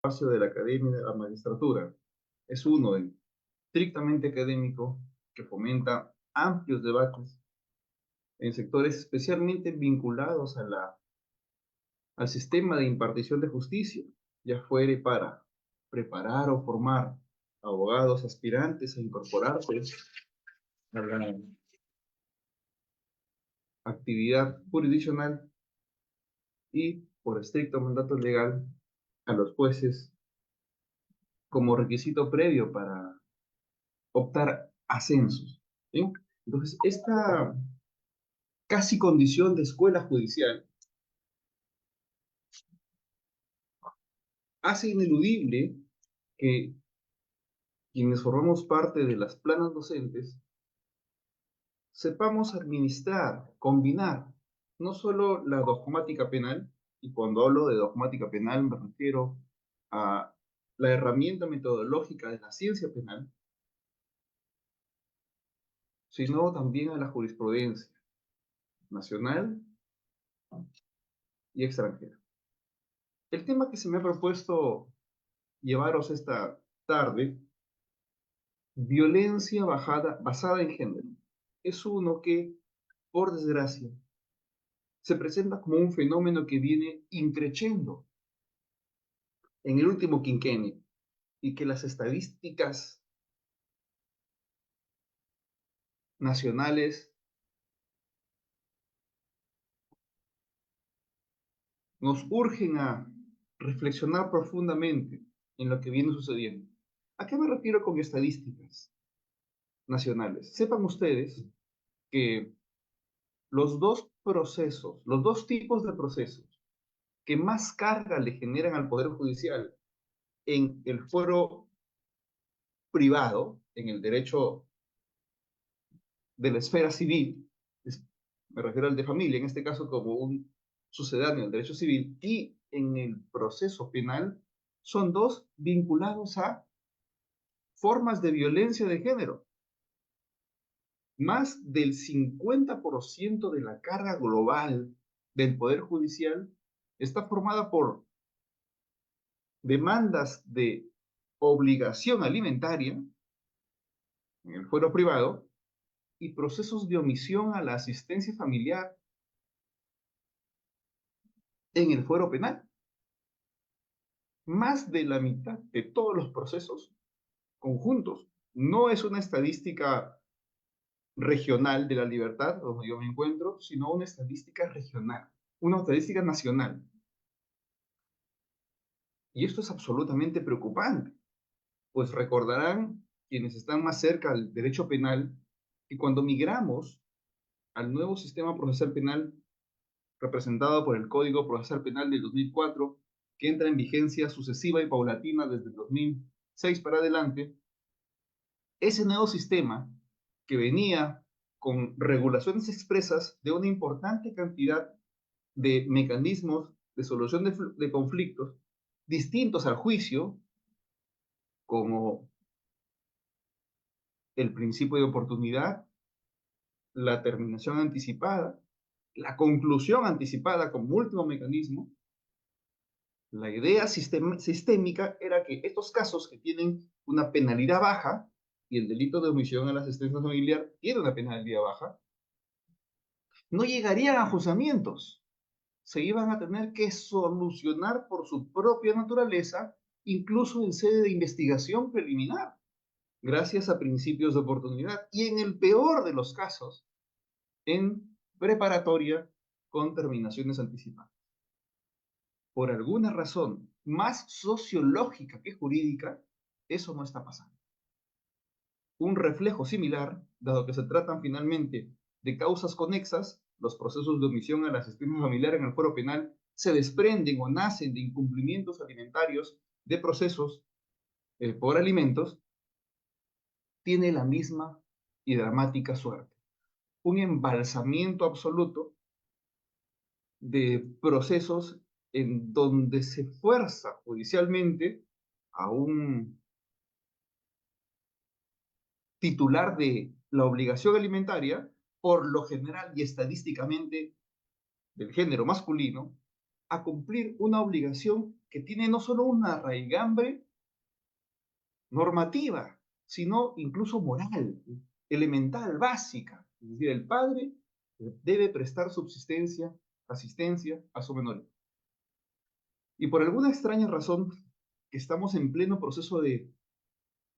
espacio de la academia y de la magistratura. Es uno estrictamente académico que fomenta amplios debates en sectores especialmente vinculados al sistema de impartición de justicia, ya fuere para preparar o formar abogados aspirantes a incorporarse a la actividad jurisdiccional y, por estricto mandato legal, a los jueces como requisito previo para optar ascensos. ¿Sí? Entonces, esta casi condición de escuela judicial hace ineludible que quienes formamos parte de las planas docentes sepamos administrar, combinar no solo la dogmática penal, y cuando hablo de dogmática penal me refiero a la herramienta metodológica de la ciencia penal, sino también a la jurisprudencia nacional y extranjera. El tema que se me ha propuesto llevaros esta tarde, violencia basada en género, es uno que, por desgracia, se presenta como un fenómeno que viene increciendo en el último quinquenio y que las estadísticas nacionales nos urgen a reflexionar profundamente en lo que viene sucediendo. ¿A qué me refiero con estadísticas nacionales? Sepan ustedes que los dos procesos, los dos tipos de procesos que más carga le generan al Poder Judicial en el fuero privado, en el derecho de la esfera civil, me refiero al de familia, en este caso como un sucedáneo del derecho civil, y en el proceso penal, son dos vinculados a formas de violencia de género. Más del 50% de la carga global del Poder Judicial está formada por demandas de obligación alimentaria en el fuero privado y procesos de omisión a la asistencia familiar en el fuero penal. Más de la mitad de todos los procesos conjuntos. No es una estadística regional de la libertad donde yo me encuentro, sino una estadística regional, una estadística nacional. Y esto es absolutamente preocupante, pues recordarán quienes están más cerca al derecho penal que cuando migramos al nuevo sistema procesal penal representado por el Código Procesal Penal del 2004, que entra en vigencia sucesiva y paulatina desde el 2006 para adelante, ese nuevo sistema que venía con regulaciones expresas de una importante cantidad de mecanismos de solución de conflictos distintos al juicio, como el principio de oportunidad, la terminación anticipada, la conclusión anticipada como último mecanismo. La idea sistémica era que estos casos que tienen una penalidad baja, y el delito de omisión a la asistencia familiar tiene una penalidad baja, no llegarían a juzgamientos, se iban a tener que solucionar por su propia naturaleza, incluso en sede de investigación preliminar, gracias a principios de oportunidad, y en el peor de los casos, en preparatoria con terminaciones anticipadas. Por alguna razón más sociológica que jurídica, eso no está pasando. Un reflejo similar, dado que se tratan finalmente de causas conexas, los procesos de omisión a la asistencia familiar en el fuero penal se desprenden o nacen de incumplimientos alimentarios de procesos por alimentos, tiene la misma y dramática suerte. Un embalsamiento absoluto de procesos en donde se fuerza judicialmente a un titular de la obligación alimentaria, por lo general y estadísticamente del género masculino, a cumplir una obligación que tiene no solo una raigambre normativa, sino incluso moral, elemental, básica. Es decir, el padre debe prestar subsistencia, asistencia a su menor. Y por alguna extraña razón, que estamos en pleno proceso de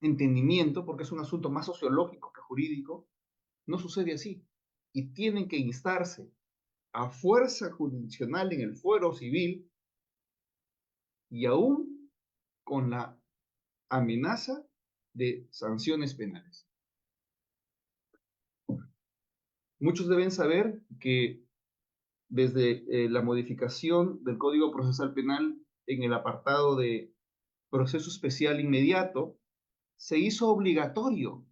entendimiento, porque es un asunto más sociológico que jurídico, no sucede así. Y tienen que instarse a fuerza jurisdiccional en el fuero civil y aún con la amenaza de sanciones penales. Muchos deben saber que desde la modificación del Código Procesal Penal en el apartado de proceso especial inmediato, se hizo obligatorio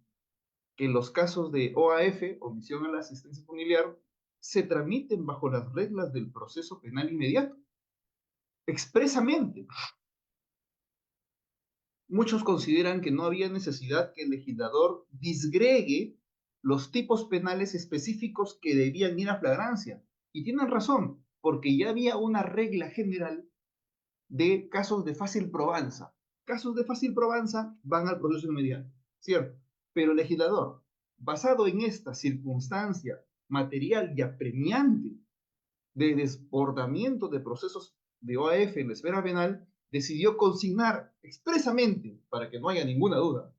que en los casos de OAF, omisión a la asistencia familiar, se tramiten bajo las reglas del proceso penal inmediato, expresamente. Muchos consideran que no había necesidad que el legislador disgregue los tipos penales específicos que debían ir a flagrancia. Y tienen razón, porque ya había una regla general de casos de fácil probanza. Casos de fácil probanza van al proceso inmediato, ¿cierto? Pero el legislador, basado en esta circunstancia material y apremiante de desbordamiento de procesos de OAF en la esfera penal, decidió consignar expresamente, para que no haya ninguna duda,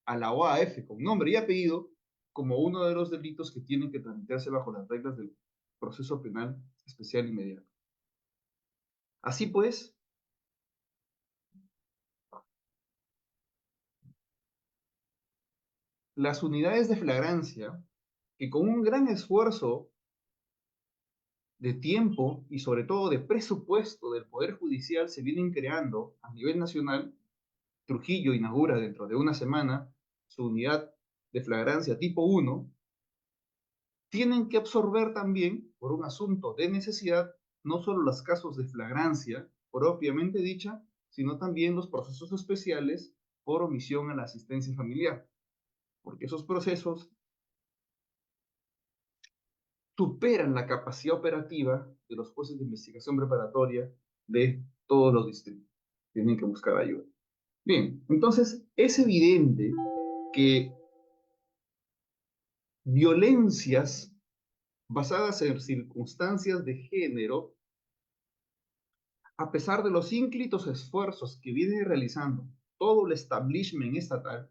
a la OAF con nombre y apellido como uno de los delitos que tienen que tramitarse bajo las reglas del proceso penal especial inmediato. Así pues, las unidades de flagrancia, que con un gran esfuerzo de tiempo y sobre todo de presupuesto del Poder Judicial se vienen creando a nivel nacional. Trujillo inaugura dentro de una semana su unidad de flagrancia tipo 1, tienen que absorber también, por un asunto de necesidad, no solo los casos de flagrancia propiamente dicha, sino también los procesos especiales por omisión a la asistencia familiar, porque esos procesos superan la capacidad operativa de los jueces de investigación preparatoria de todos los distritos. Tienen que buscar ayuda. Bien, entonces es evidente que violencias basadas en circunstancias de género, a pesar de los ínclitos esfuerzos que viene realizando todo el establishment estatal,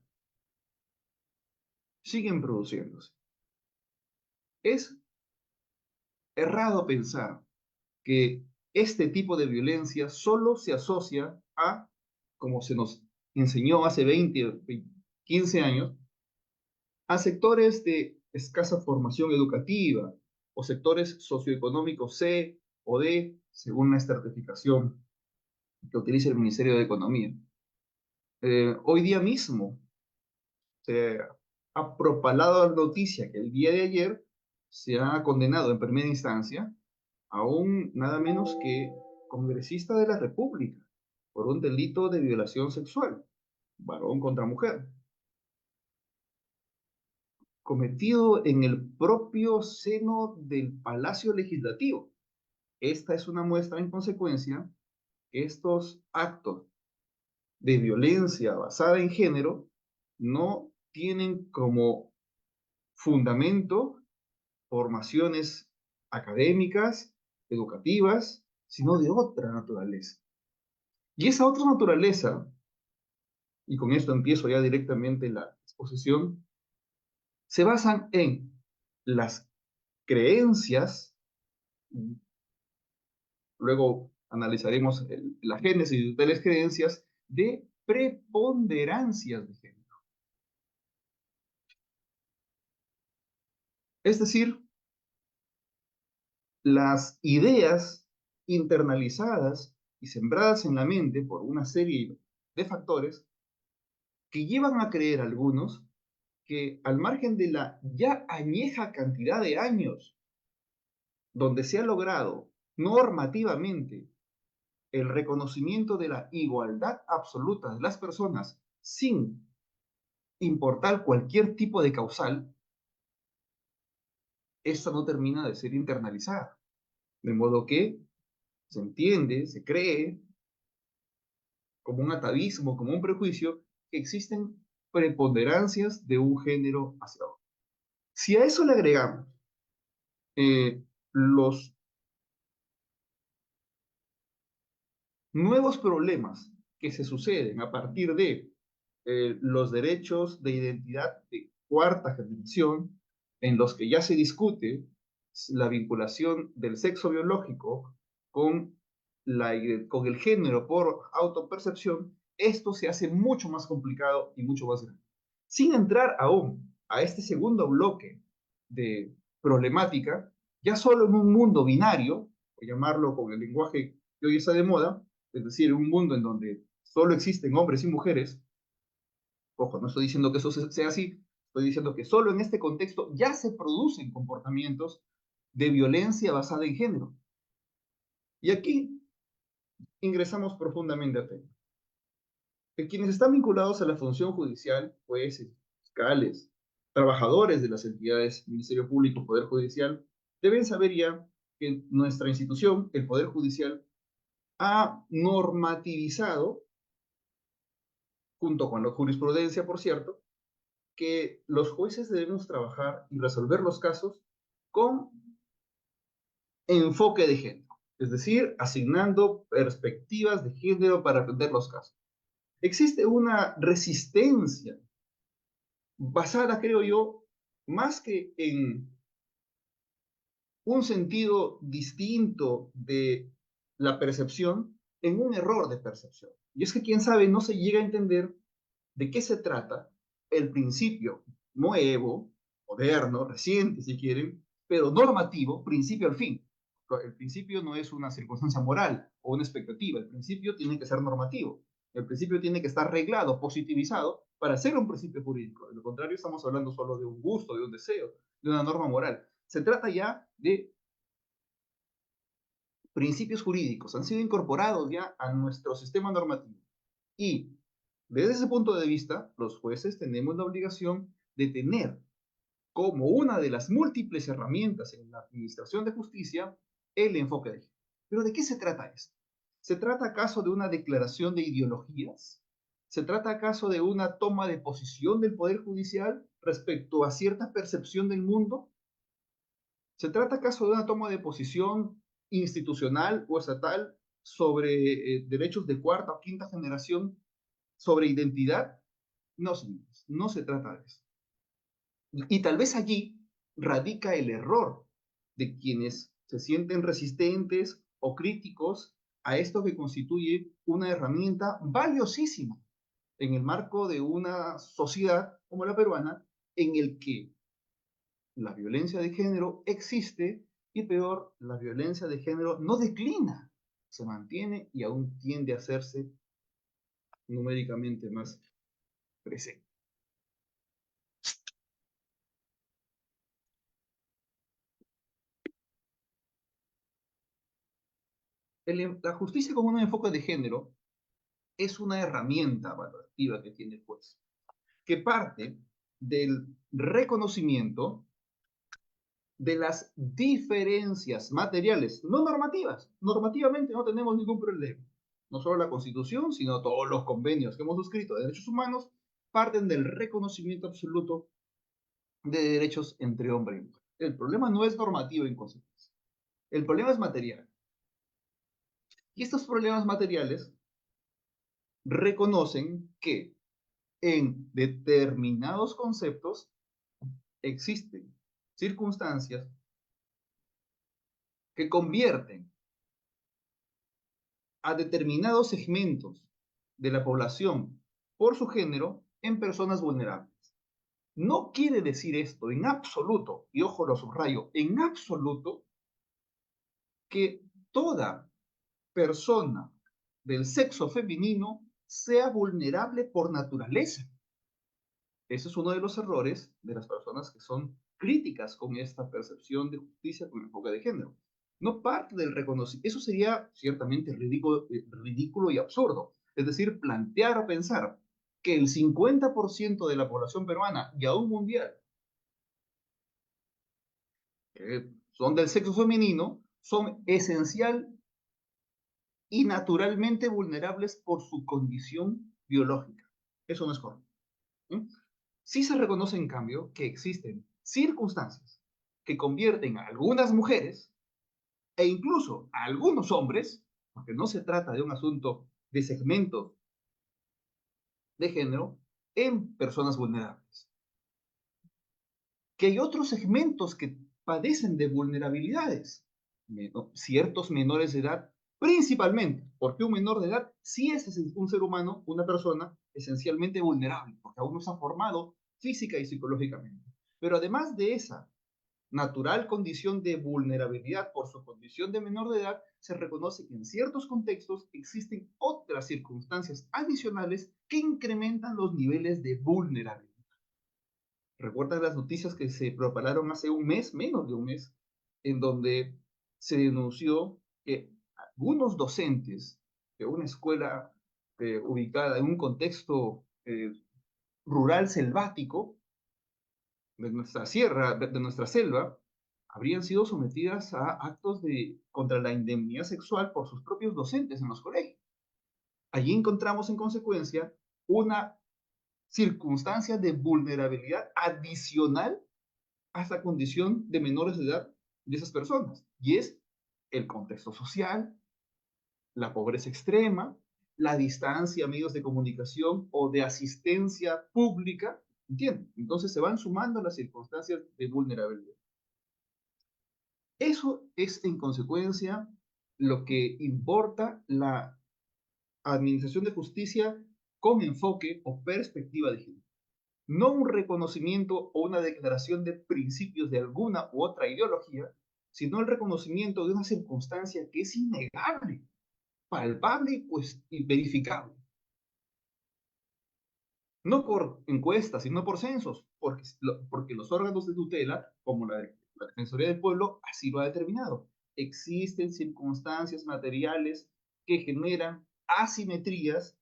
siguen produciéndose. Es errado pensar que este tipo de violencia solo se asocia a, como se nos enseñó hace 20, 15 años, a sectores de escasa formación educativa o sectores socioeconómicos C o D, según la estratificación que utiliza el Ministerio de Economía. Hoy día mismo se ha propalado la noticia que el día de ayer se ha condenado en primera instancia a un nada menos que congresista de la República por un delito de violación sexual, varón contra mujer, cometido en el propio seno del Palacio Legislativo. Esta es una muestra, en consecuencia, que estos actos de violencia basada en género no tienen como fundamento formaciones académicas, educativas, sino de otra naturaleza. Y esa otra naturaleza, y con esto empiezo ya directamente la exposición, se basan en las creencias, luego analizaremos la génesis de las creencias de preponderancias de género. Es decir, las ideas internalizadas y sembradas en la mente por una serie de factores que llevan a creer algunos que al margen de la ya añeja cantidad de años donde se ha logrado normativamente el reconocimiento de la igualdad absoluta de las personas sin importar cualquier tipo de causal, esta no termina de ser internalizada. De modo que se entiende, se cree, como un atavismo, como un prejuicio, que existen preponderancias de un género hacia otro. Si a eso le agregamos los nuevos problemas que se suceden a partir de los derechos de identidad de cuarta generación, en los que ya se discute la vinculación del sexo biológico con, con el género por autopercepción, esto se hace mucho más complicado y mucho más grande. Sin entrar aún a este segundo bloque de problemática, ya solo en un mundo binario, por llamarlo con el lenguaje que hoy está de moda, es decir, un mundo en donde solo existen hombres y mujeres, ojo, no estoy diciendo que eso sea así, estoy diciendo que solo en este contexto ya se producen comportamientos de violencia basada en género. Y aquí ingresamos profundamente a tema. Que quienes están vinculados a la función judicial, jueces, fiscales, trabajadores de las entidades, Ministerio Público, Poder Judicial, deben saber ya que nuestra institución, el Poder Judicial, ha normativizado, junto con la jurisprudencia, por cierto, que los jueces debemos trabajar y resolver los casos con enfoque de género, es decir, asignando perspectivas de género para atender los casos. Existe una resistencia basada, creo yo, más que en un sentido distinto de la percepción, en un error de percepción. Y es que, quién sabe, no se llega a entender de qué se trata el principio nuevo, moderno, reciente, si quieren, pero normativo, principio al fin. El principio no es una circunstancia moral o una expectativa, el principio tiene que ser normativo, el principio tiene que estar reglado, positivizado, para ser un principio jurídico. De lo contrario, estamos hablando solo de un gusto, de un deseo, de una norma moral. Se trata ya de principios jurídicos, han sido incorporados ya a nuestro sistema normativo. Y desde ese punto de vista, los jueces tenemos la obligación de tener como una de las múltiples herramientas en la administración de justicia el enfoque de género. ¿Pero de qué se trata esto? ¿Se trata acaso de una declaración de ideologías? ¿Se trata acaso de una toma de posición del Poder Judicial respecto a cierta percepción del mundo? ¿Se trata acaso de una toma de posición institucional o estatal sobre derechos de cuarta o quinta generación, sobre identidad? No, señores, no se trata de eso. Y tal vez allí radica el error de quienes se sienten resistentes o críticos a esto que constituye una herramienta valiosísima en el marco de una sociedad como la peruana, en el que la violencia de género existe y, peor, la violencia de género no declina, se mantiene y aún tiende a hacerse numéricamente más presente. La justicia con un enfoque de género es una herramienta valorativa que tiene el juez, que parte del reconocimiento de las diferencias materiales, no normativas. Normativamente no tenemos ningún problema. No solo la Constitución, sino todos los convenios que hemos suscrito de derechos humanos parten del reconocimiento absoluto de derechos entre hombre y mujer. El problema no es normativo en consecuencia. El problema es material. Y estos problemas materiales reconocen que en determinados conceptos existen circunstancias que convierten a determinados segmentos de la población por su género en personas vulnerables. No quiere decir esto en absoluto, y ojo lo subrayo, en absoluto, que toda persona del sexo femenino sea vulnerable por naturaleza. Ese es uno de los errores de las personas que son críticas con esta percepción de justicia con enfoque de género. No parte del reconocimiento. Eso sería ciertamente ridículo y absurdo. Es decir, plantear o pensar que el 50% de la población peruana y aún mundial que son del sexo femenino son esencial y naturalmente vulnerables por su condición biológica. Eso no es correcto. ¿Sí? Sí se reconoce, en cambio, que existen circunstancias que convierten a algunas mujeres e incluso a algunos hombres, porque no se trata de un asunto de segmentos de género, en personas vulnerables. Que hay otros segmentos que padecen de vulnerabilidades, ciertos menores de edad, principalmente, porque un menor de edad sí es un ser humano, una persona esencialmente vulnerable, porque aún no se ha formado física y psicológicamente. Pero además de esa natural condición de vulnerabilidad por su condición de menor de edad, se reconoce que en ciertos contextos existen otras circunstancias adicionales que incrementan los niveles de vulnerabilidad. ¿Recuerdas las noticias que se propagaron hace un mes, menos de un mes, en donde se denunció que algunos docentes de una escuela ubicada en un contexto rural selvático de nuestra sierra, de nuestra selva, habrían sido sometidas a actos contra la indemnidad sexual por sus propios docentes en los colegios? Allí encontramos en consecuencia una circunstancia de vulnerabilidad adicional a esa condición de menores de edad de esas personas. Y es el contexto social, la pobreza extrema, la distancia a medios de comunicación o de asistencia pública, ¿entienden? Entonces se van sumando las circunstancias de vulnerabilidad. Eso es, en consecuencia, lo que importa la administración de justicia con enfoque o perspectiva de género. No un reconocimiento o una declaración de principios de alguna u otra ideología, sino el reconocimiento de una circunstancia que es innegable, palpable pues, y verificable. No por encuestas, sino por censos, porque los órganos de tutela, como la Defensoría del Pueblo, así lo ha determinado. Existen circunstancias materiales que generan asimetrías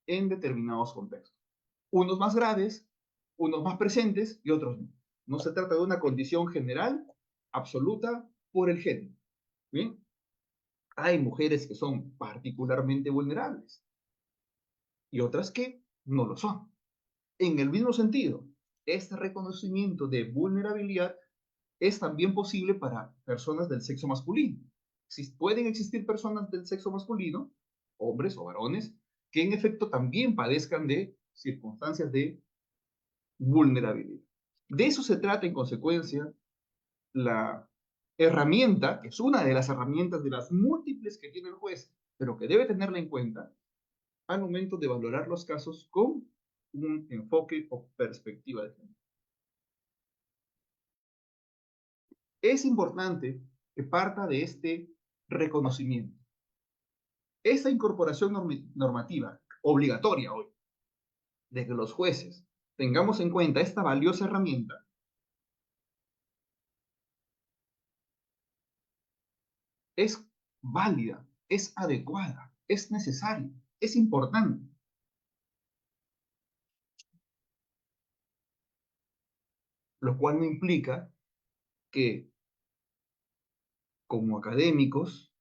en determinados contextos. Unos más graves, unos más presentes y otros no. No se trata de una condición general, absoluta, por el género. ¿Bien? Hay mujeres que son particularmente vulnerables y otras que no lo son. En el mismo sentido, este reconocimiento de vulnerabilidad es también posible para personas del sexo masculino. Pueden existir personas del sexo masculino, hombres o varones, que en efecto también padezcan de circunstancias de vulnerabilidad. De eso se trata, en consecuencia, la herramienta, que es una de las herramientas de las múltiples que tiene el juez, pero que debe tenerla en cuenta al momento de valorar los casos con un enfoque o perspectiva de género. Es importante que parta de este reconocimiento. Esta incorporación normativa obligatoria hoy, de que los jueces tengamos en cuenta esta valiosa herramienta, es válida, es adecuada, es necesaria, es importante. Lo cual no implica que como académicos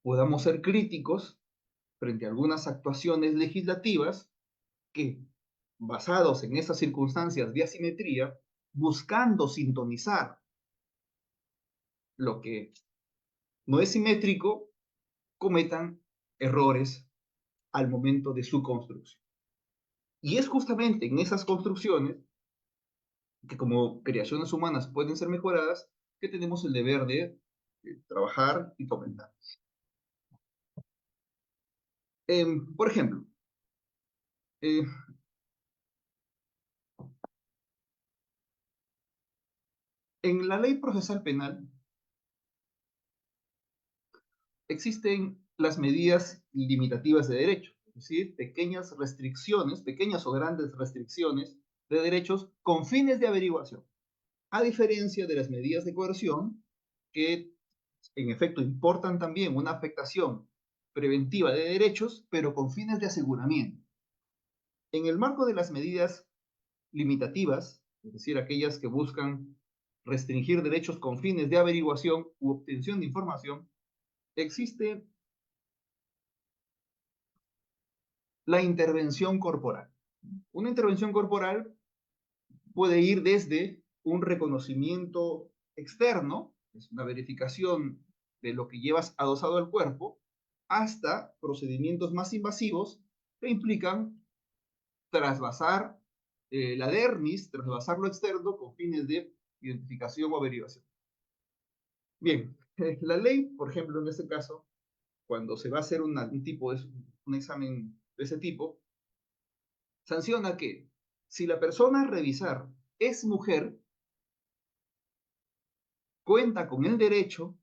podamos ser críticos frente a algunas actuaciones legislativas que, basados en esas circunstancias de asimetría, buscando sintonizar lo que no es simétrico, cometan errores al momento de su construcción. Y es justamente en esas construcciones que como creaciones humanas pueden ser mejoradas, que tenemos el deber de trabajar y comentar. Por ejemplo, eh, en la ley procesal penal existen las medidas limitativas de derecho, es decir, pequeñas restricciones, pequeñas o grandes restricciones de derechos con fines de averiguación, a diferencia de las medidas de coerción que en efecto importan también una afectación preventiva de derechos, pero con fines de aseguramiento. En el marco de las medidas limitativas, es decir, aquellas que buscan restringir derechos con fines de averiguación u obtención de información, existe la intervención corporal. Una intervención corporal puede ir desde un reconocimiento externo, es una verificación de lo que llevas adosado al cuerpo, hasta procedimientos más invasivos que implican trasvasar la dermis, trasvasar lo externo con fines de identificación o averiguación. Bien, la ley, por ejemplo, en este caso, cuando se va a hacer un examen de ese tipo, sanciona que si la persona a revisar es mujer, cuenta con el derecho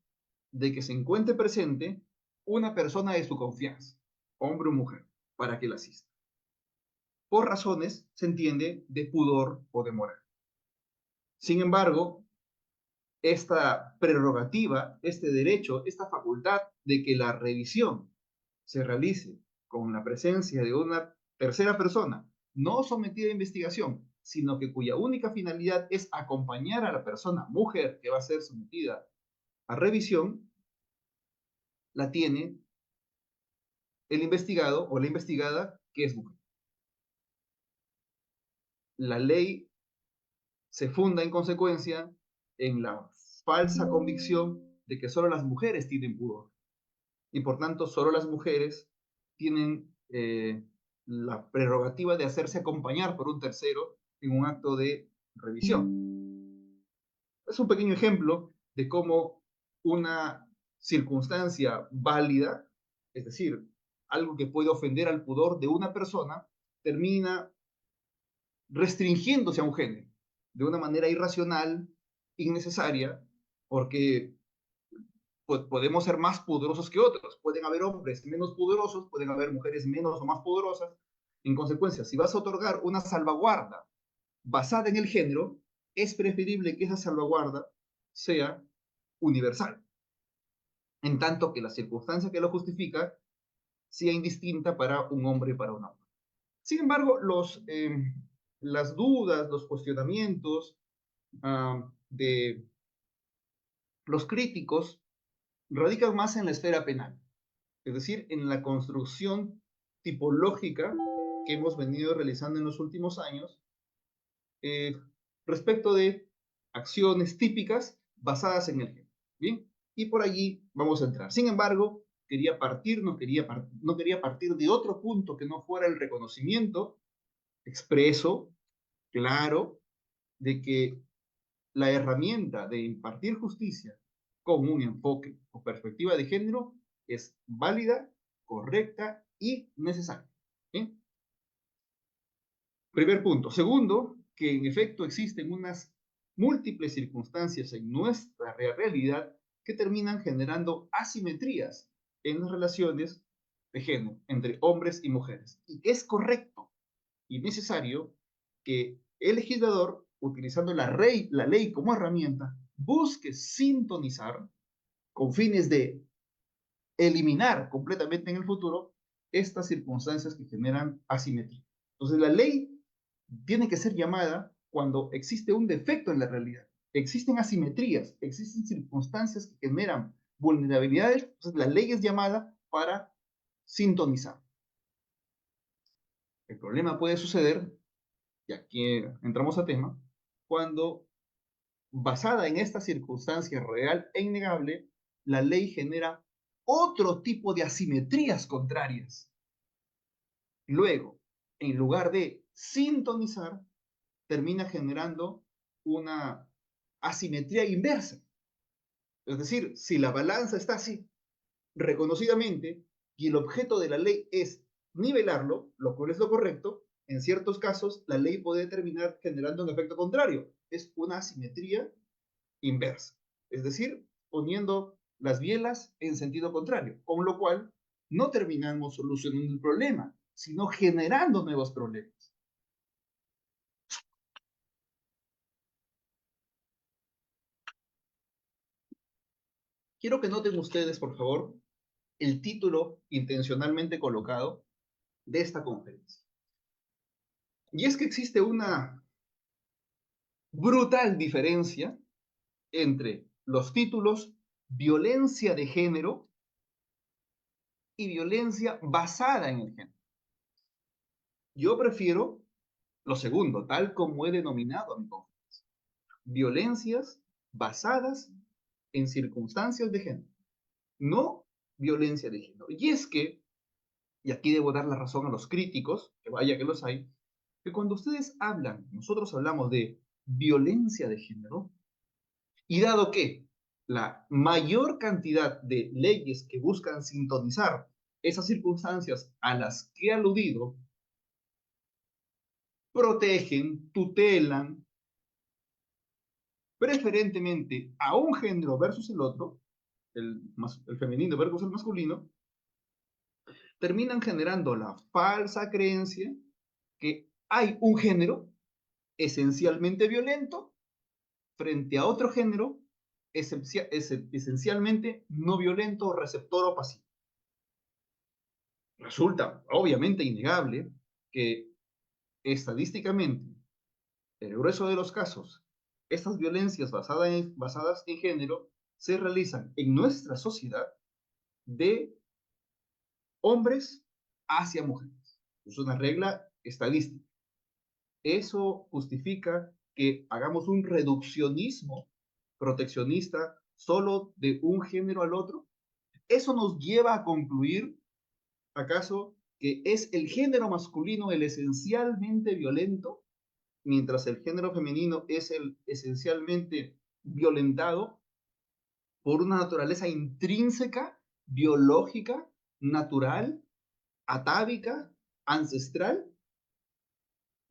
de que se encuentre presente una persona de su confianza, hombre o mujer, para que la asista. Por razones, se entiende, de pudor o de moral. Sin embargo, esta prerrogativa, este derecho, esta facultad de que la revisión se realice con la presencia de una tercera persona, no sometida a investigación, sino que cuya única finalidad es acompañar a la persona, mujer, que va a ser sometida a revisión, la tiene el investigado o la investigada que es mujer. La ley se funda en consecuencia en la falsa convicción de que solo las mujeres tienen pudor y por tanto solo las mujeres tienen la prerrogativa de hacerse acompañar por un tercero en un acto de revisión. Es un pequeño ejemplo de cómo una circunstancia válida, es decir, algo que puede ofender al pudor de una persona, termina restringiéndose a un género de una manera irracional, innecesaria, porque podemos ser más poderosos que otros. Pueden haber hombres menos poderosos, pueden haber mujeres menos o más poderosas. En consecuencia, si vas a otorgar una salvaguarda basada en el género, es preferible que esa salvaguarda sea universal, en tanto que la circunstancia que lo justifica sea indistinta para un hombre y para una mujer. Sin embargo, las dudas, los cuestionamientos de los críticos radican más en la esfera penal, es decir, en la construcción tipológica que hemos venido realizando en los últimos años eh, respecto de acciones típicas basadas en el género. ¿Bien? Y por allí vamos a entrar. Sin embargo, no quería partir de otro punto que no fuera el reconocimiento expreso, claro, de que la herramienta de impartir justicia con un enfoque o perspectiva de género es válida, correcta y necesaria. ¿Bien? Primer punto. Segundo, que en efecto existen unas múltiples circunstancias en nuestra realidad que terminan generando asimetrías en las relaciones de género entre hombres y mujeres. Y es correcto y necesario que el legislador, utilizando la ley como herramienta, busque sintonizar con fines de eliminar completamente en el futuro estas circunstancias que generan asimetría. Entonces, la ley tiene que ser llamada cuando existe un defecto en la realidad. Existen asimetrías, existen circunstancias que generan vulnerabilidades, entonces la ley es llamada para sintonizar. El problema puede suceder, y aquí entramos a tema, cuando basada en esta circunstancia real e innegable, la ley genera otro tipo de asimetrías contrarias. Luego, en lugar de sintonizar, termina generando una asimetría inversa. Es decir, si la balanza está así, reconocidamente, y el objeto de la ley es nivelarlo, lo cual es lo correcto, en ciertos casos la ley puede terminar generando un efecto contrario. Es una asimetría inversa. Es decir, poniendo las bielas en sentido contrario, con lo cual no terminamos solucionando el problema, sino generando nuevos problemas. Quiero que noten ustedes, por favor, el título intencionalmente colocado de esta conferencia. Y es que existe una brutal diferencia entre los títulos violencia de género y violencia basada en el género. Yo prefiero lo segundo, tal como he denominado a mi conferencia. Violencias basadas en circunstancias de género, no violencia de género. Y es que, y aquí debo dar la razón a los críticos, que vaya que los hay, que cuando ustedes hablan, nosotros hablamos de violencia de género, y dado que la mayor cantidad de leyes que buscan sintonizar esas circunstancias a las que he aludido, protegen, tutelan, preferentemente a un género versus el otro, el femenino versus el masculino, terminan generando la falsa creencia que hay un género esencialmente violento frente a otro género esencialmente no violento, receptor o pasivo. Resulta obviamente innegable que estadísticamente, en el grueso de los casos, estas violencias basadas en género se realizan en nuestra sociedad de hombres hacia mujeres. Es una regla estadística. Eso justifica que hagamos un reduccionismo proteccionista solo de un género al otro. Eso nos lleva a concluir, acaso, que es el género masculino el esencialmente violento, mientras el género femenino es el esencialmente violentado por una naturaleza intrínseca, biológica, natural, atávica, ancestral.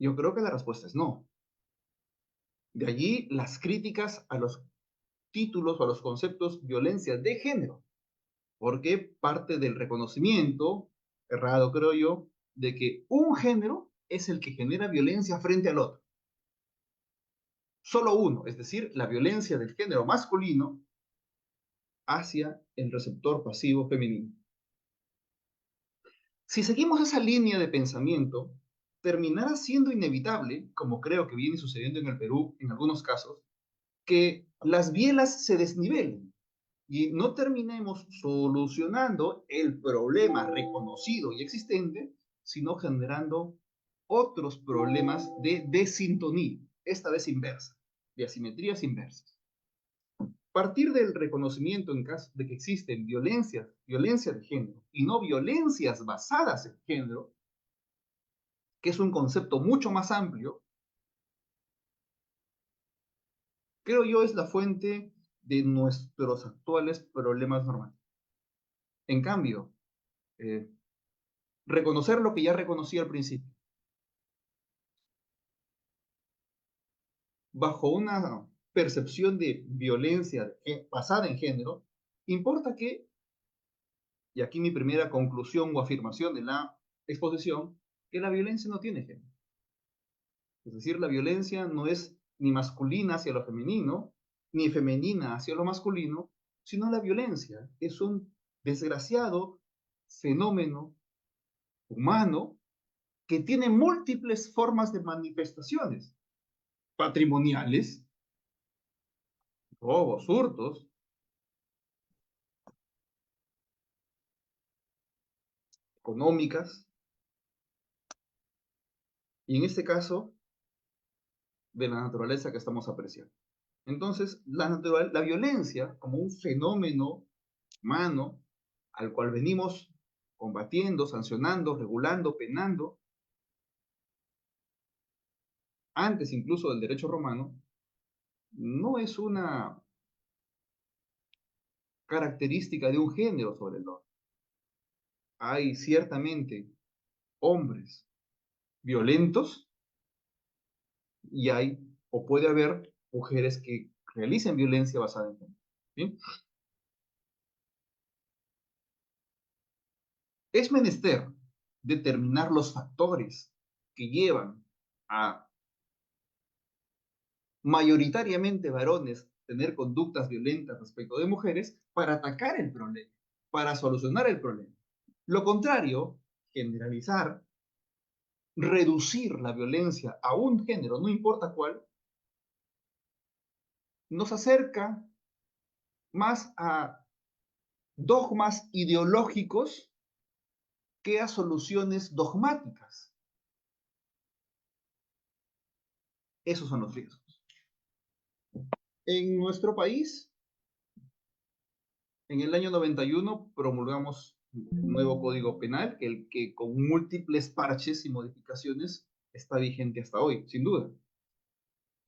Yo creo que la respuesta es no. De allí las críticas a los títulos o a los conceptos violencia de género, porque parte del reconocimiento, errado creo yo, de que un género es el que genera violencia frente al otro. Solo uno, es decir, la violencia del género masculino hacia el receptor pasivo femenino. Si seguimos esa línea de pensamiento, terminará siendo inevitable, como creo que viene sucediendo en el Perú en algunos casos, que las bielas se desnivelen y no terminemos solucionando el problema reconocido y existente, sino generando otros problemas de desintonía, esta vez inversa, de asimetrías inversas. Partir del reconocimiento en caso de que existen violencia de género y no violencias basadas en género, que es un concepto mucho más amplio, creo yo es la fuente de nuestros actuales problemas normales. En cambio, eh, reconocer lo que ya reconocí al principio, bajo una percepción de violencia basada en género, importa que, y aquí mi primera conclusión o afirmación de la exposición, que la violencia no tiene género. Es decir, la violencia no es ni masculina hacia lo femenino, ni femenina hacia lo masculino, sino la violencia es un desgraciado fenómeno humano que tiene múltiples formas de manifestaciones patrimoniales, robos, hurtos, económicas, y en este caso, de la naturaleza que estamos apreciando. Entonces, la violencia como un fenómeno humano al cual venimos combatiendo, sancionando, regulando, penando, antes incluso del derecho romano, no es una característica de un género sobre el otro. Hay ciertamente hombres violentos y hay, o puede haber, mujeres que realicen violencia basada en género. ¿Sí? Es menester determinar los factores que llevan a mayoritariamente varones tener conductas violentas respecto de mujeres para atacar el problema, para solucionar el problema. Lo contrario, generalizar, reducir la violencia a un género, no importa cuál, nos acerca más a dogmas ideológicos que a soluciones dogmáticas. Esos son los riesgos. En nuestro país, en el año 91 promulgamos un nuevo Código Penal, el que con múltiples parches y modificaciones está vigente hasta hoy, sin duda.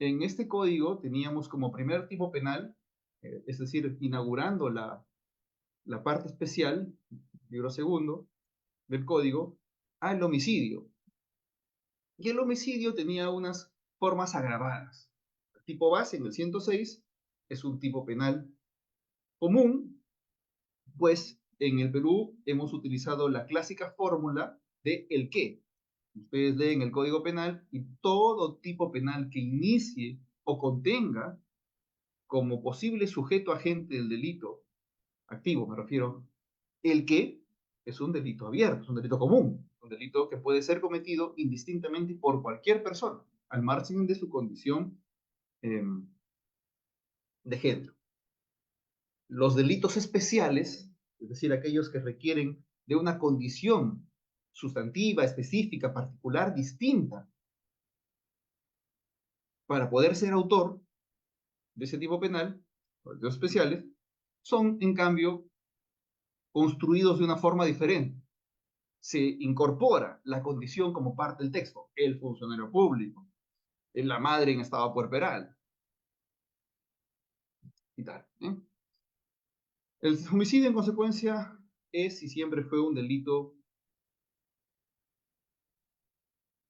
En este código teníamos como primer tipo penal, es decir, inaugurando la parte especial, libro segundo, del código, al homicidio. Y el homicidio tenía unas formas agravadas. El tipo base en el 106 es un tipo penal común, pues en el Perú hemos utilizado la clásica fórmula de el qué. Ustedes leen el Código Penal y todo tipo penal que inicie o contenga como posible sujeto agente del delito, activo me refiero, el que es un delito abierto, es un delito común, un delito que puede ser cometido indistintamente por cualquier persona, al margen de su condición eh, de género. Los delitos especiales, es decir, aquellos que requieren de una condición sustantiva, específica, particular, distinta, para poder ser autor de ese tipo penal, los delitos especiales, son, en cambio, construidos de una forma diferente. Se incorpora la condición como parte del texto, el funcionario público, la madre en estado puerperal, y tal. El homicidio, en consecuencia, es y siempre fue un delito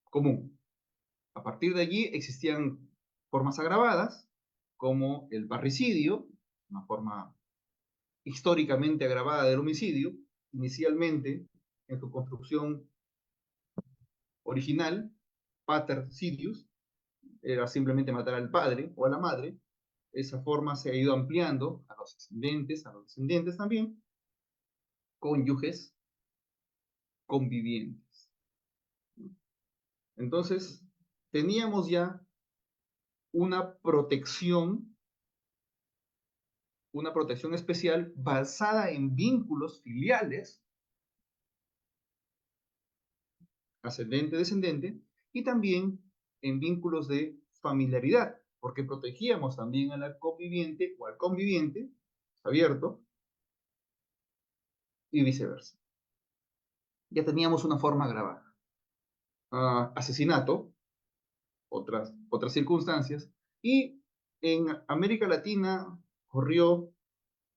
común. A partir de allí existían formas agravadas, como el parricidio, una forma históricamente agravada del homicidio, inicialmente en su construcción original, patercidius, era simplemente matar al padre o a la madre. Esa forma se ha ido ampliando a los ascendentes, a los descendientes también, cónyuges, convivientes. Entonces, teníamos ya una protección especial basada en vínculos filiales, ascendente-descendente, y también en vínculos de familiaridad, porque protegíamos también a la conviviente o al conviviente, abierto, y viceversa. Ya teníamos una forma grabada. Asesinato, otras circunstancias, y en América Latina corrió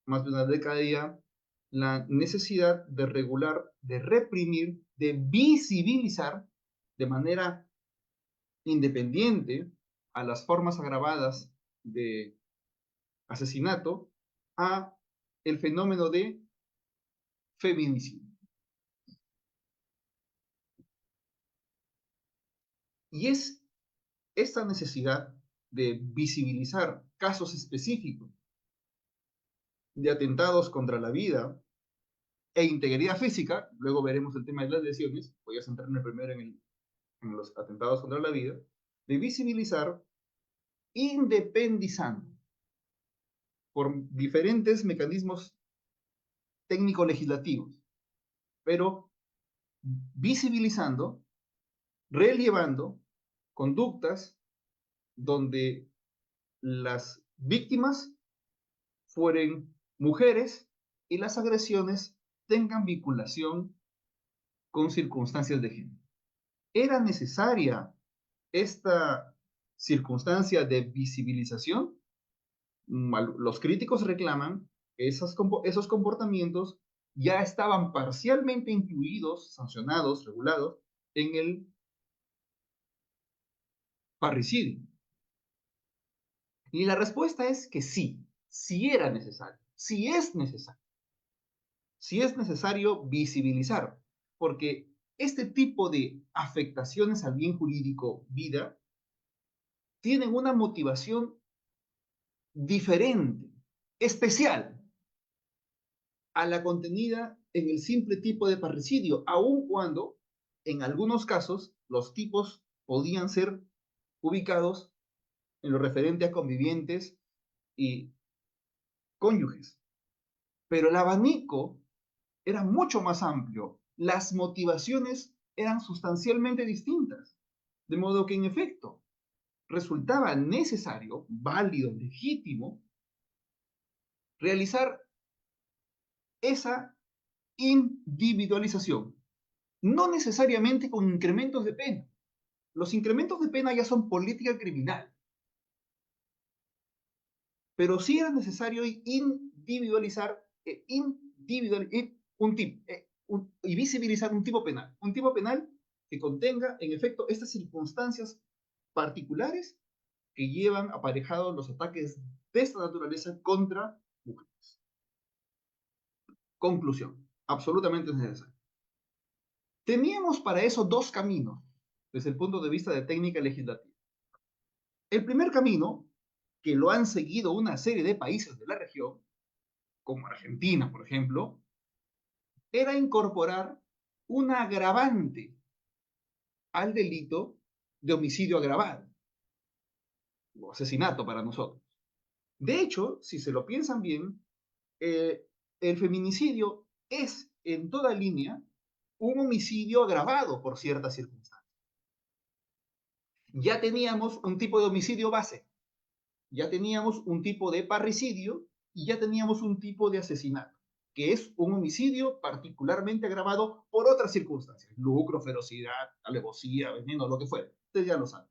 más de una década ya la necesidad de regular, de reprimir, de visibilizar de manera independiente a las formas agravadas de asesinato a el fenómeno de feminicidio. Y es esta necesidad de visibilizar casos específicos de atentados contra la vida e integridad física, luego veremos el tema de las lesiones, voy a centrarme primero en los atentados contra la vida, de visibilizar independizando por diferentes mecanismos técnico-legislativos, pero visibilizando, relevando conductas donde las víctimas fueren mujeres y las agresiones tengan vinculación con circunstancias de género. ¿Era necesaria esta circunstancia de visibilización? Los críticos reclaman que esos comportamientos ya estaban parcialmente incluidos, sancionados, regulados en el parricidio. Y la respuesta es que sí, sí era necesario, sí es necesario. Sí es necesario visibilizar, porque este tipo de afectaciones al bien jurídico vida tienen una motivación diferente, especial, a la contenida en el simple tipo de parricidio, aun cuando en algunos casos los tipos podían ser ubicados en lo referente a convivientes y cónyuges. Pero el abanico era mucho más amplio, las motivaciones eran sustancialmente distintas, de modo que en efecto resultaba necesario, válido, legítimo, realizar esa individualización, no necesariamente con incrementos de pena. Los incrementos de pena ya son política criminal, pero sí era necesario individualizar, y visibilizar un tipo penal que contenga, en efecto, estas circunstancias particulares que llevan aparejados los ataques de esta naturaleza contra mujeres. Conclusión, absolutamente necesario. Teníamos para eso dos caminos, desde el punto de vista de técnica legislativa. El primer camino, que lo han seguido una serie de países de la región, como Argentina, por ejemplo, era incorporar un agravante al delito de homicidio agravado, o asesinato para nosotros. De hecho, si se lo piensan bien, el feminicidio es en toda línea un homicidio agravado por ciertas circunstancias. Ya teníamos un tipo de homicidio base, ya teníamos un tipo de parricidio y ya teníamos un tipo de asesinato, que es un homicidio particularmente agravado por otras circunstancias, lucro, ferocidad, alevosía, veneno, lo que fuera. Ustedes ya lo saben.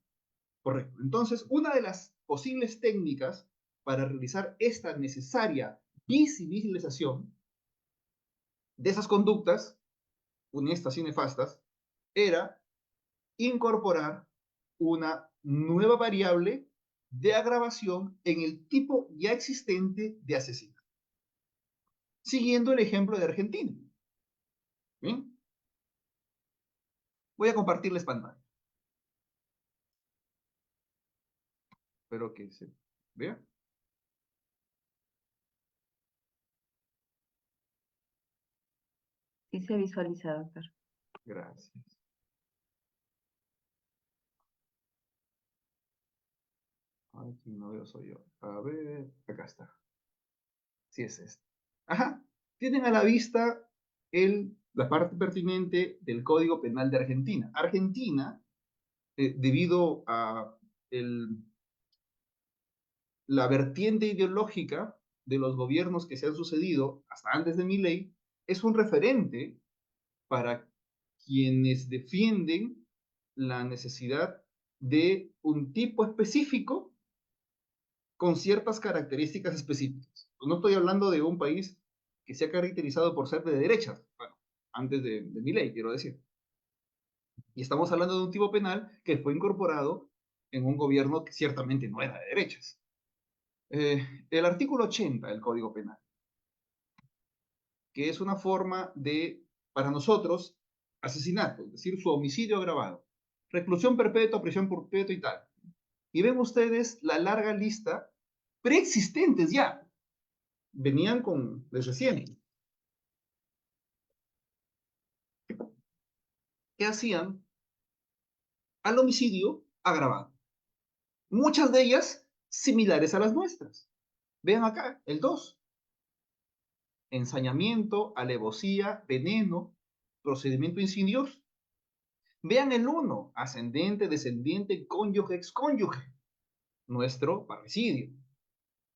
Correcto. Entonces, una de las posibles técnicas para realizar esta necesaria visibilización de esas conductas funestas y nefastas era incorporar una nueva variable de agravación en el tipo ya existente de asesinato. Siguiendo el ejemplo de Argentina. ¿Bien? Voy a compartirles pantalla. Espero que se vea. Sí se visualiza, doctor. Gracias. Ay, quien no veo soy yo. A ver, acá está. Sí es este. Ajá. Tienen a la vista la parte pertinente del Código Penal de Argentina. Argentina, debido a la vertiente ideológica de los gobiernos que se han sucedido hasta antes de Milei, es un referente para quienes defienden la necesidad de un tipo específico con ciertas características específicas. No estoy hablando de un país que se ha caracterizado por ser de derechas, bueno, antes de Milei, quiero decir. Y estamos hablando de un tipo penal que fue incorporado en un gobierno que ciertamente no era de derechas. El artículo 80 del Código Penal, que es una forma de, para nosotros, asesinato, es decir, su homicidio agravado, reclusión perpetua, prisión perpetua y tal. Y ven ustedes la larga lista preexistentes ya, venían con de recién. ¿Qué hacían? Al homicidio agravado. Muchas de ellas similares a las nuestras. Vean acá, el 2. Ensañamiento, alevosía, veneno, procedimiento insidioso. Vean el 1, ascendente, descendiente, cónyuge, excónyuge. Nuestro parricidio.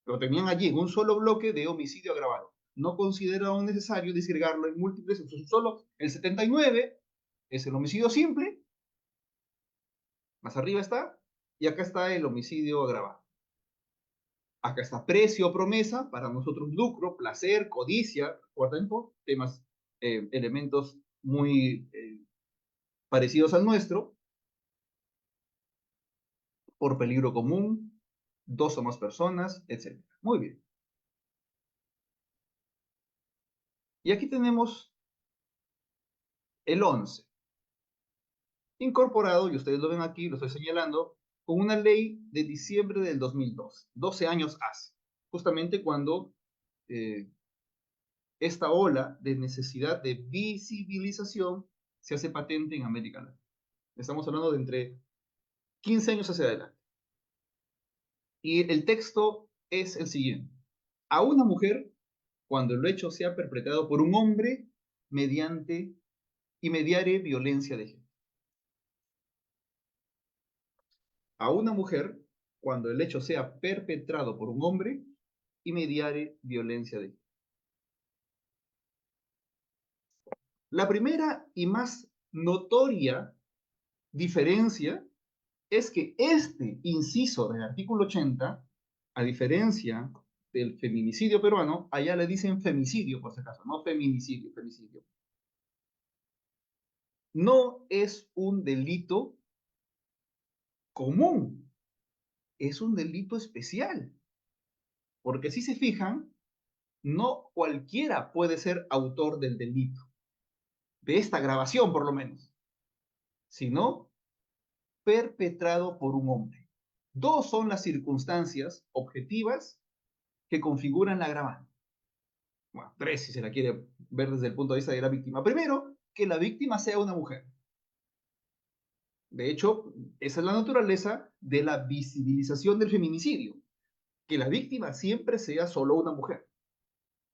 Lo tenían allí en un solo bloque de homicidio agravado. No consideraron necesario disgregarlo en múltiples, solo el 79 es el homicidio simple, más arriba está, y acá está el homicidio agravado. Acá está precio, promesa, para nosotros lucro, placer, codicia, recuerden, temas, elementos muy parecidos al nuestro, por peligro común, dos o más personas, etc. Muy bien. Y aquí tenemos el 11, incorporado, y ustedes lo ven aquí, lo estoy señalando, con una ley de diciembre del 2002, 12 años hace, justamente cuando esta ola de necesidad de visibilización se hace patente en América Latina. Estamos hablando de entre 15 años hacia adelante. Y el texto es el siguiente. A una mujer, cuando el hecho sea perpetrado por un hombre mediante y mediare violencia de género. a una mujer cuando el hecho sea perpetrado por un hombre y mediare violencia de género. La primera y más notoria diferencia es que este inciso del artículo 80, a diferencia del feminicidio peruano, allá le dicen femicidio, por si acaso, no feminicidio, femicidio. No es un delito común, es un delito especial. Porque si se fijan, no cualquiera puede ser autor del delito, de esta grabación por lo menos, sino perpetrado por un hombre. Dos son las circunstancias objetivas que configuran la agravante. Bueno, tres si se la quiere ver desde el punto de vista de la víctima. Primero, que la víctima sea una mujer. De hecho, esa es la naturaleza de la visibilización del feminicidio, que la víctima siempre sea solo una mujer.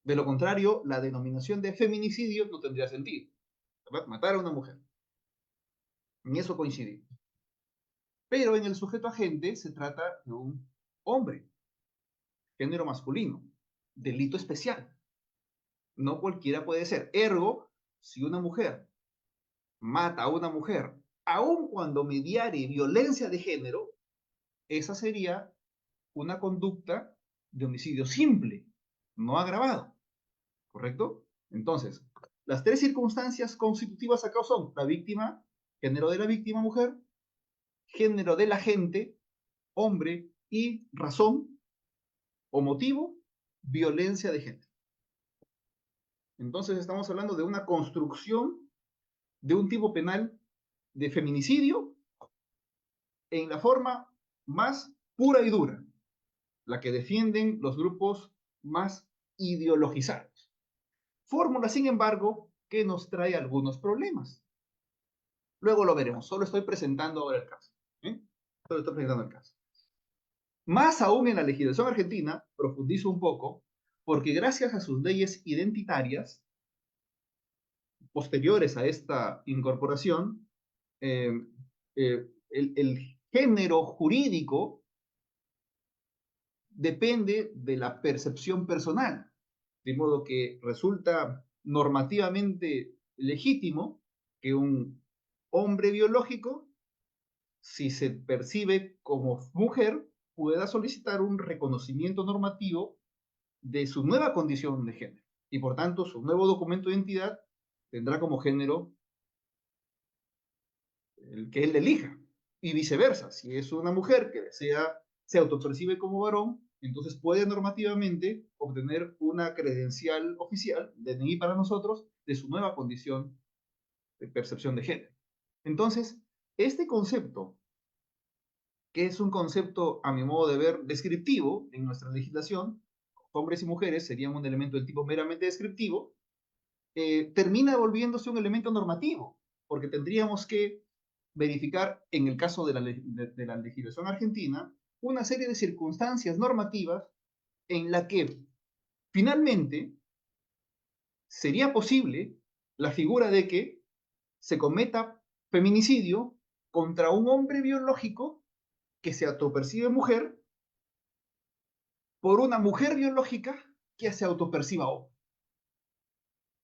De lo contrario, la denominación de feminicidio no tendría sentido. ¿Verdad? Matar a una mujer. En eso coincidimos. Pero en el sujeto agente se trata de un hombre, género masculino, delito especial. No cualquiera puede ser. Ergo, si una mujer mata a una mujer, aun cuando mediare violencia de género, esa sería una conducta de homicidio simple, no agravado. ¿Correcto? Entonces, las tres circunstancias constitutivas acá son la víctima, género de la víctima, mujer, género del agente, hombre, y razón o motivo, violencia de género. Entonces estamos hablando de una construcción de un tipo penal de feminicidio en la forma más pura y dura, la que defienden los grupos más ideologizados. Fórmula, sin embargo, que nos trae algunos problemas. Luego lo veremos, solo estoy presentando ahora el caso. Solo estoy presentando el caso. Más aún en la legislación argentina, profundizo un poco, porque gracias a sus leyes identitarias, posteriores a esta incorporación, el género jurídico depende de la percepción personal, de modo que resulta normativamente legítimo que un hombre biológico, si se percibe como mujer, pueda solicitar un reconocimiento normativo de su nueva condición de género. Y por tanto, su nuevo documento de identidad tendrá como género el que él elija. Y viceversa, si es una mujer que se autopercibe como varón, entonces puede normativamente obtener una credencial oficial, DNI para nosotros, de su nueva condición de percepción de género. Entonces, este concepto, que es un concepto, a mi modo de ver, descriptivo en nuestra legislación, hombres y mujeres serían un elemento del tipo meramente descriptivo, termina volviéndose un elemento normativo, porque tendríamos que verificar, en el caso de la legislación argentina, una serie de circunstancias normativas en la que finalmente sería posible la figura de que se cometa feminicidio contra un hombre biológico que se autopercibe mujer por una mujer biológica que se autoperciba hombre.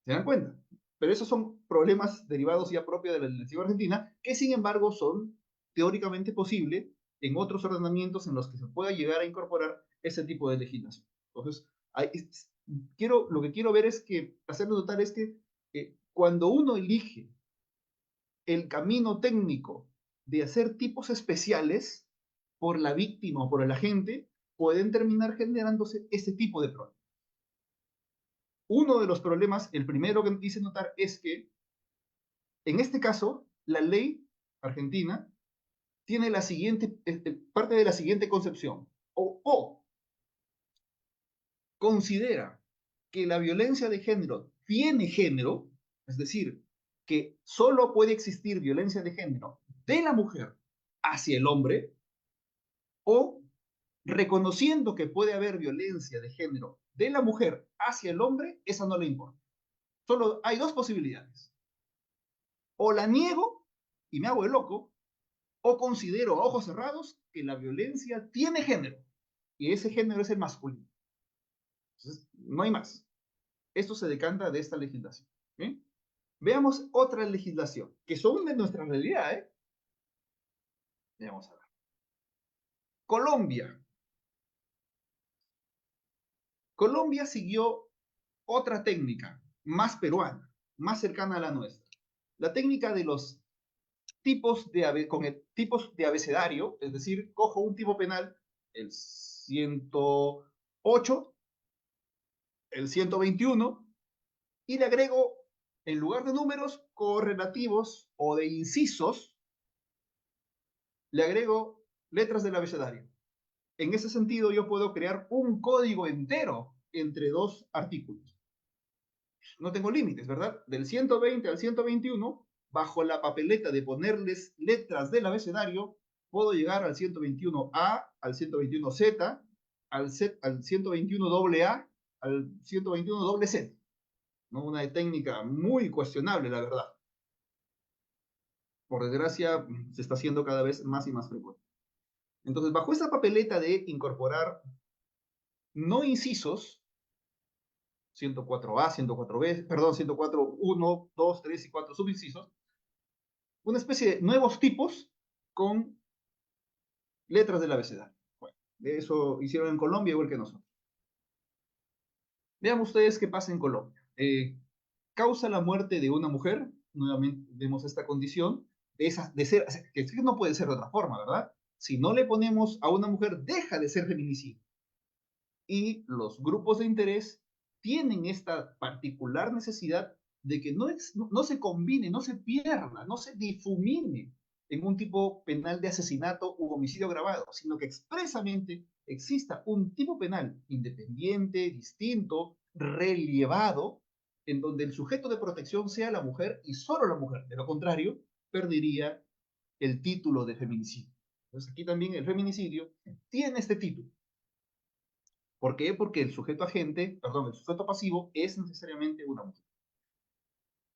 ¿Se dan cuenta? Pero esos son problemas derivados ya propios de la legislación argentina, que sin embargo son teóricamente posibles en otros ordenamientos en los que se pueda llegar a incorporar ese tipo de legislación. Entonces, lo que quiero ver es que, hacerlo notar es que cuando uno elige el camino técnico de hacer tipos especiales por la víctima o por el agente, pueden terminar generándose este tipo de problemas. Uno de los problemas, el primero que hice notar, es que en este caso, la ley argentina tiene la siguiente, parte de la siguiente concepción, o considera que la violencia de género tiene género, es decir, que solo puede existir violencia de género de la mujer hacia el hombre, o reconociendo que puede haber violencia de género de la mujer hacia el hombre, esa no le importa. Solo hay dos posibilidades. O la niego y me hago el loco, o considero a ojos cerrados que la violencia tiene género, y ese género es el masculino. Entonces, no hay más. Esto se decanta de esta legislación. ¿Bien? Veamos otra legislación, que son de nuestra realidad, ¿eh? Veamos a ver. Colombia. Colombia siguió otra técnica, más peruana, más cercana a la nuestra. La técnica de los tipos de abecedario, es decir, cojo un tipo penal, el 108, el 121, y le agrego, en lugar de números correlativos o de incisos, le agrego letras del abecedario. En ese sentido, yo puedo crear un código entero entre dos artículos. No tengo límites, ¿verdad? Del 120 al 121, bajo la papeleta de ponerles letras del abecedario, puedo llegar al 121A, al 121Z, al 121 AA, al 121 Z. ¿No? Una técnica muy cuestionable, la verdad. Por desgracia, se está haciendo cada vez más y más frecuente. Entonces, bajo esa papeleta de incorporar no incisos, 104A, 104B, perdón, 104, 1, 2, 3 y 4 subincisos, una especie de nuevos tipos con letras del abecedario. Bueno, eso hicieron en Colombia igual que nosotros. Vean ustedes qué pasa en Colombia. Causa la muerte de una mujer, nuevamente vemos esta condición, de ser, que no puede ser de otra forma, ¿verdad? Si no le ponemos a una mujer, deja de ser feminicidio. Y los grupos de interés tienen esta particular necesidad de que no se combine, no se pierda, no se difumine en un tipo penal de asesinato u homicidio agravado, sino que expresamente exista un tipo penal independiente, distinto, relevado, en donde el sujeto de protección sea la mujer y solo la mujer. De lo contrario, perdería el título de feminicidio. Entonces aquí también el feminicidio tiene este título. ¿Por qué? Porque el sujeto agente, perdón, el sujeto pasivo es necesariamente una mujer.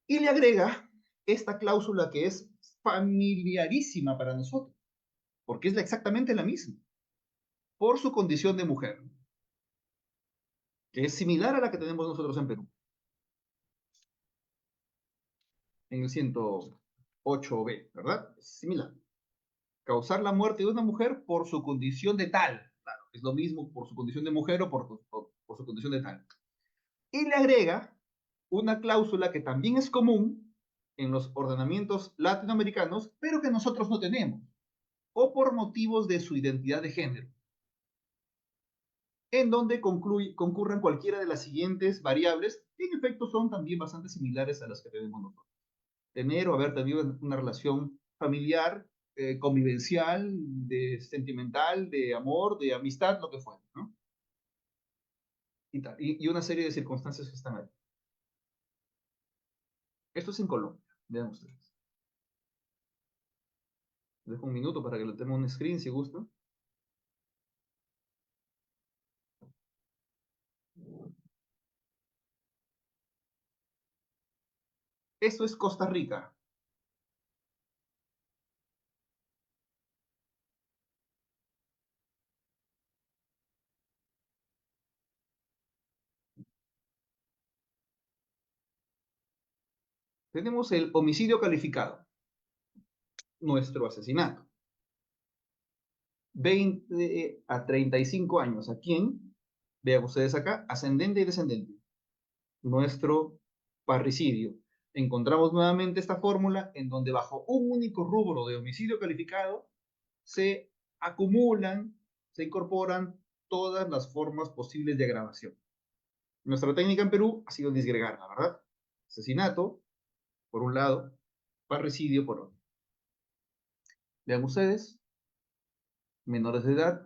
Y le agrega esta cláusula que es familiarísima para nosotros, porque es exactamente la misma, por su condición de mujer, que es similar a la que tenemos nosotros en Perú, en el 108B, ¿verdad? Es similar. Causar la muerte de una mujer por su condición de tal. Claro, es lo mismo por su condición de mujer o por su condición de tal. Y le agrega una cláusula que también es común en los ordenamientos latinoamericanos, pero que nosotros no tenemos, o por motivos de su identidad de género, en donde concurran cualquiera de las siguientes variables, que en efecto son también bastante similares a las que tenemos nosotros. Tener o haber tenido una relación familiar, convivencial, sentimental, de amor, de amistad, lo que fuera, ¿no? Y una serie de circunstancias que están ahí. Esto es en Colombia, vean ustedes. Dejo un minuto para que le tenga un screen si gusta. Esto es Costa Rica. Tenemos el homicidio calificado, nuestro asesinato. 20 a 35 años. ¿A quién? Vean ustedes acá, ascendente y descendente. Nuestro parricidio. Encontramos nuevamente esta fórmula en donde bajo un único rubro de homicidio calificado se acumulan, se incorporan todas las formas posibles de agravación. Nuestra técnica en Perú ha sido disgregarla, ¿verdad? Asesinato, por un lado, parricidio por otro. Vean ustedes, menores de edad,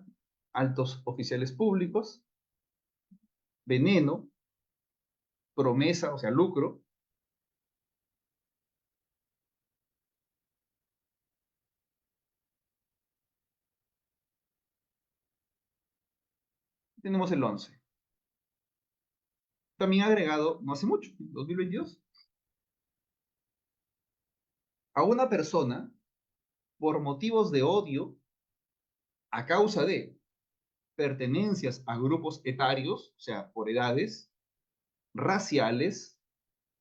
altos oficiales públicos, veneno, promesa, o sea, lucro. Tenemos el 11. También agregado, no hace mucho, 2022, a una persona por motivos de odio a causa de pertenencias a grupos etarios, o sea, por edades, raciales,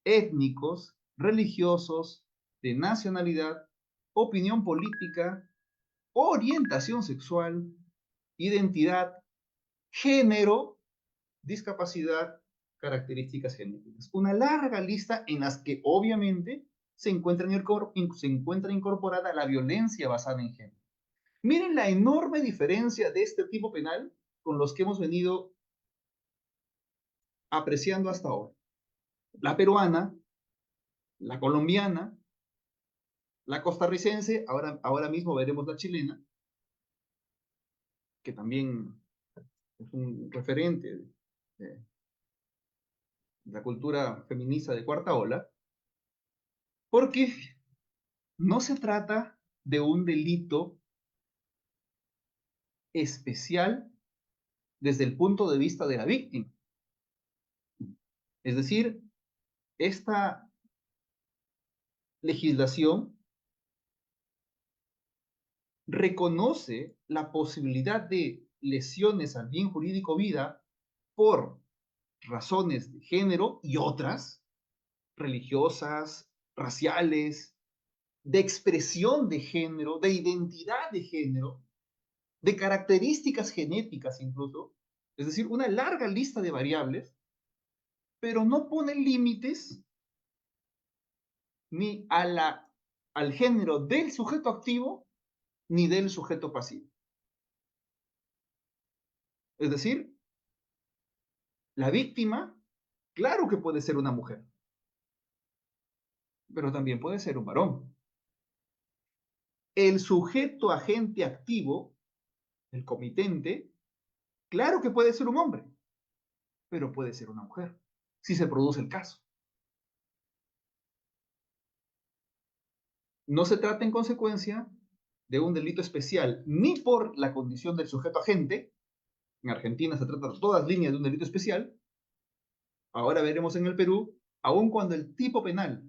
étnicos, religiosos, de nacionalidad, opinión política, orientación sexual, identidad, género, discapacidad, características genéticas. Una larga lista en las que obviamente se encuentra incorporada la violencia basada en género. Miren la enorme diferencia de este tipo penal con los que hemos venido apreciando hasta ahora. La peruana, la colombiana, la costarricense, ahora mismo veremos la chilena, que también es un referente de la cultura feminista de cuarta ola, porque no se trata de un delito especial desde el punto de vista de la víctima. Es decir, esta legislación reconoce la posibilidad de lesiones al bien jurídico vida por razones de género y otras, religiosas, raciales, de expresión de género, de identidad de género, de características genéticas incluso, es decir, una larga lista de variables, pero no pone límites ni al género del sujeto activo ni del sujeto pasivo. Es decir, la víctima, claro que puede ser una mujer, pero también puede ser un varón. El sujeto agente activo, el comitente, claro que puede ser un hombre, pero puede ser una mujer, si se produce el caso. No se trata en consecuencia de un delito especial, ni por la condición del sujeto agente. En Argentina se trata de todas líneas de un delito especial. Ahora veremos en el Perú, aun cuando el tipo penal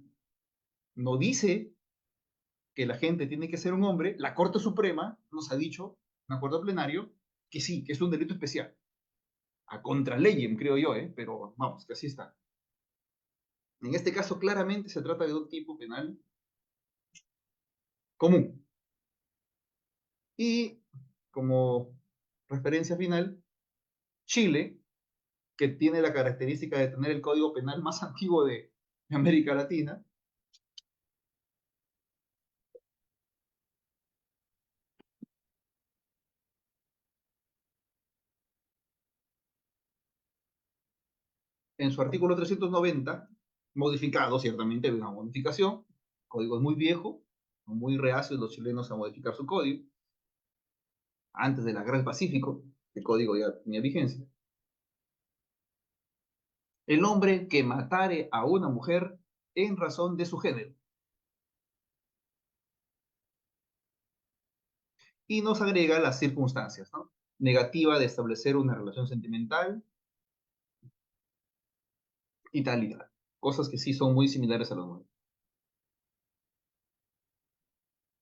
no dice que la gente tiene que ser un hombre, la Corte Suprema nos ha dicho, en acuerdo plenario, que sí, que es un delito especial. A contraleyem, creo yo, pero vamos, que así está. En este caso, claramente se trata de un tipo penal común. Y como referencia final, Chile, que tiene la característica de tener el código penal más antiguo de América Latina, en su artículo 390, modificado, ciertamente, una modificación, el código es muy viejo, son muy reacios los chilenos a modificar su código, antes de la Guerra del Pacífico, el código ya tenía vigencia. El hombre que matare a una mujer en razón de su género. Y nos agrega las circunstancias, ¿no? Negativa de establecer una relación sentimental y tal y tal. Cosas que sí son muy similares a los nuevos.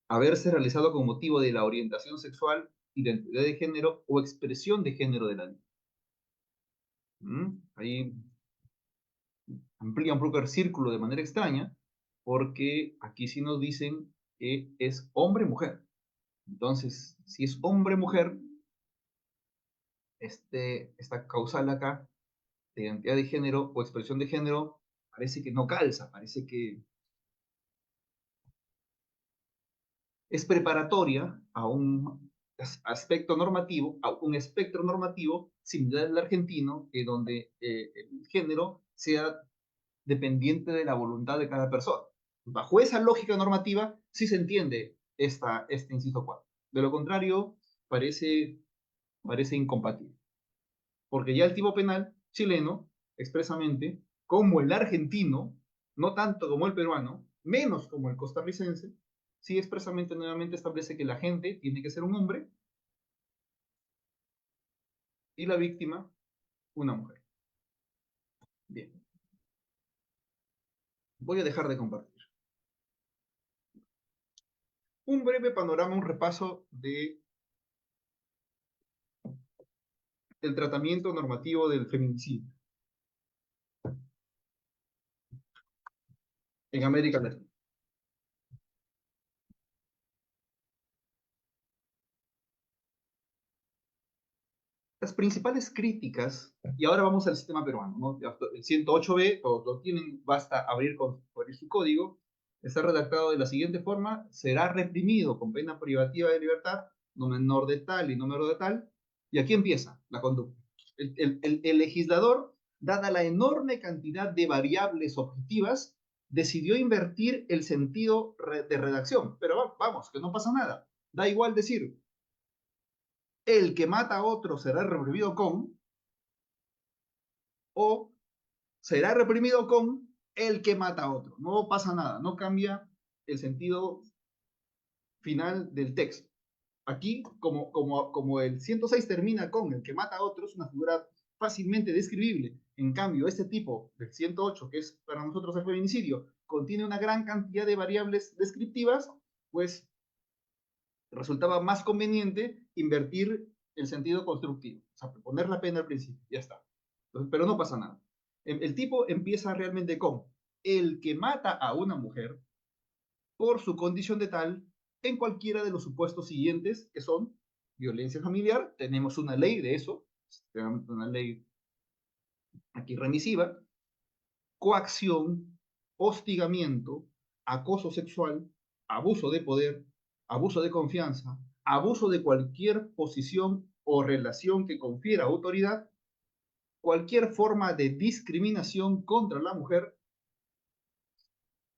Haberse realizado con motivo de la orientación sexual, identidad de género o expresión de género de la niña. Ahí amplía un poco el círculo de manera extraña, porque aquí sí nos dicen que es hombre-mujer. Entonces, si es hombre-mujer, esta causal acá, de identidad de género o expresión de género, parece que no calza, parece que es preparatoria a un aspecto normativo, a un espectro normativo similar al argentino, que donde el género sea dependiente de la voluntad de cada persona. Bajo esa lógica normativa, sí se entiende este inciso 4. De lo contrario, parece incompatible. Porque ya el tipo penal chileno, expresamente, como el argentino, no tanto como el peruano, menos como el costarricense, sí expresamente nuevamente establece que la gente tiene que ser un hombre y la víctima una mujer. Bien, voy a dejar de compartir. un breve panorama, un repaso de el tratamiento normativo del feminicidio en América Latina. Las principales críticas, y ahora vamos al sistema peruano, ¿no? El 108B, lo tienen, basta abrir su código, está redactado de la siguiente forma: será reprimido con pena privativa de libertad, no menor de tal y no menor de tal, y aquí empieza la conducta. El legislador, dada la enorme cantidad de variables objetivas, decidió invertir el sentido de redacción, pero vamos, que no pasa nada, da igual decir el que mata a otro será reprimido con, o será reprimido con el que mata a otro. No pasa nada, no cambia el sentido final del texto. Aquí, como el 106 termina con el que mata a otro, es una figura fácilmente describible. En cambio, este tipo del 108, que es para nosotros el feminicidio, contiene una gran cantidad de variables descriptivas, pues resultaba más conveniente invertir el sentido constructivo, o sea, poner la pena al principio, ya está. Entonces, pero no pasa nada. El tipo empieza realmente con el que mata a una mujer por su condición de tal en cualquiera de los supuestos siguientes, que son violencia familiar, tenemos una ley de eso, una ley aquí remisiva, coacción, hostigamiento, acoso sexual, abuso de poder, abuso de confianza, abuso de cualquier posición o relación que confiera autoridad, cualquier forma de discriminación contra la mujer,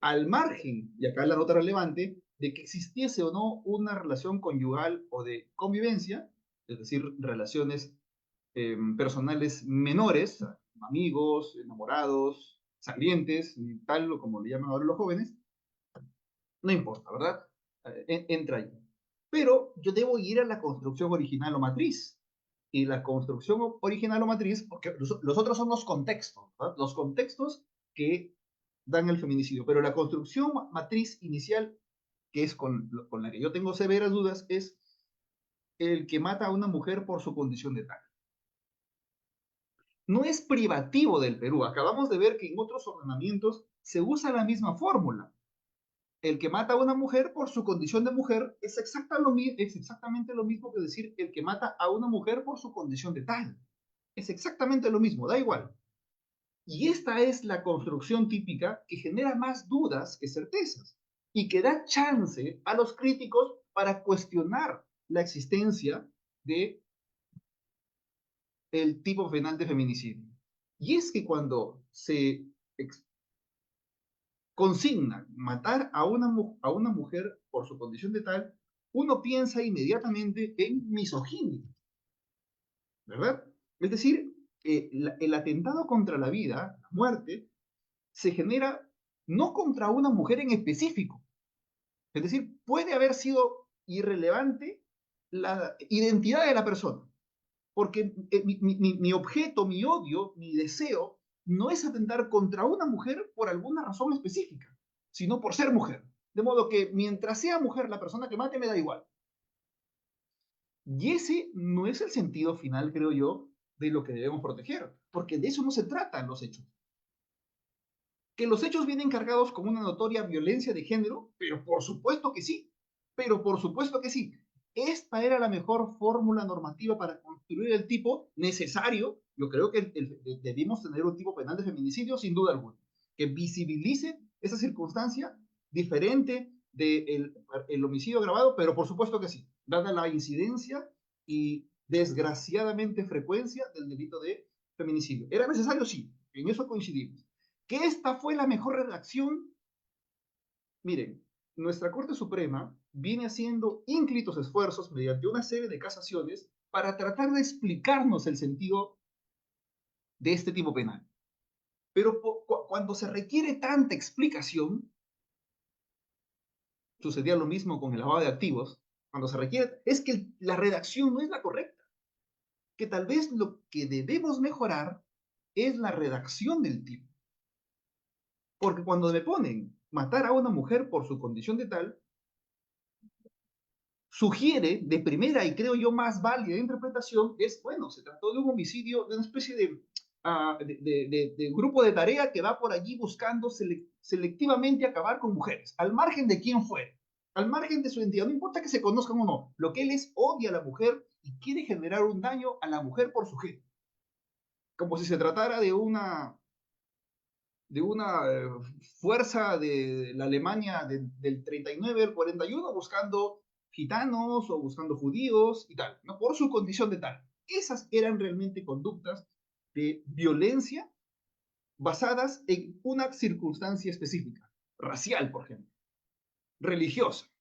al margen, y acá la nota relevante, de que existiese o no una relación conyugal o de convivencia, es decir, relaciones personales menores, amigos, enamorados, salientes, y tal o como le llaman ahora los jóvenes, no importa, ¿verdad? Entra ahí. Pero yo debo ir a la construcción original o matriz. Y la construcción original o matriz, porque los otros son los contextos, ¿verdad? Los contextos que dan el feminicidio. Pero la construcción matriz inicial, que es con la que yo tengo severas dudas, es el que mata a una mujer por su condición de tal. No es privativo del Perú. Acabamos de ver que en otros ordenamientos se usa la misma fórmula. El que mata a una mujer por su condición de mujer es exactamente lo mismo que decir el que mata a una mujer por su condición de tal. Es exactamente lo mismo, da igual. Y esta es la construcción típica que genera más dudas que certezas y que da chance a los críticos para cuestionar la existencia de el tipo penal de feminicidio. Y es que cuando se consigna matar a una mujer por su condición de tal, uno piensa inmediatamente en misoginia, ¿verdad? Es decir, el atentado contra la vida, la muerte, se genera no contra una mujer en específico. Es decir, puede haber sido irrelevante la identidad de la persona, porque mi objeto, mi odio, mi deseo, no es atentar contra una mujer por alguna razón específica, sino por ser mujer. De modo que mientras sea mujer la persona que mate, me da igual. Y ese no es el sentido final, creo yo, de lo que debemos proteger, porque de eso no se tratan los hechos. Que los hechos vienen cargados con una notoria violencia de género, pero por supuesto que sí, pero por supuesto que sí. Esta era la mejor fórmula normativa para construir el tipo necesario. Yo creo que debimos tener un tipo penal de feminicidio sin duda alguna, que visibilice esa circunstancia diferente del el homicidio agravado, pero por supuesto que sí, dada la incidencia y desgraciadamente frecuencia del delito de feminicidio. ¿Era necesario? Sí, en eso coincidimos. ¿Que esta fue la mejor redacción? Miren, nuestra Corte Suprema viene haciendo ínclitos esfuerzos mediante una serie de casaciones para tratar de explicarnos el sentido de este tipo penal. Pero cuando se requiere tanta explicación, sucedía lo mismo con el lavado de activos, cuando se requiere, es que la redacción no es la correcta, que tal vez lo que debemos mejorar es la redacción del tipo. Porque cuando me ponen matar a una mujer por su condición de tal, sugiere de primera y creo yo más válida interpretación es, bueno, se trató de un homicidio, de una especie de grupo de tarea que va por allí buscando selectivamente acabar con mujeres, al margen de quién fuere, al margen de su identidad, no importa que se conozcan o no, lo que él es odia a la mujer y quiere generar un daño a la mujer por su género, como si se tratara de una fuerza de la Alemania del 39 al 41 buscando gitanos o buscando judíos y tal, ¿no? Por su condición de tal. Esas eran realmente conductas de violencia basadas en una circunstancia específica, racial, por ejemplo, religiosa.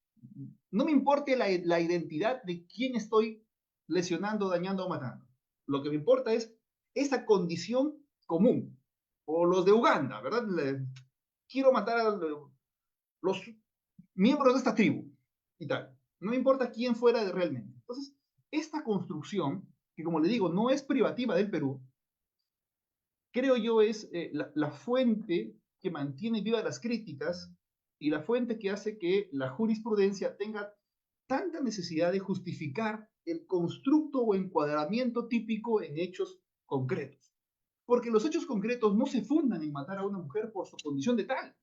No me importa la identidad de quién estoy lesionando, dañando o matando. Lo que me importa es esa condición común. O los de Uganda, ¿verdad? Quiero matar a los miembros de esta tribu y tal. No me importa quién fuera realmente. Entonces, esta construcción, que como le digo, no es privativa del Perú, creo yo es la fuente que mantiene vivas las críticas y la fuente que hace que la jurisprudencia tenga tanta necesidad de justificar el constructo o encuadramiento típico en hechos concretos. Porque los hechos concretos no se fundan en matar a una mujer por su condición de tal.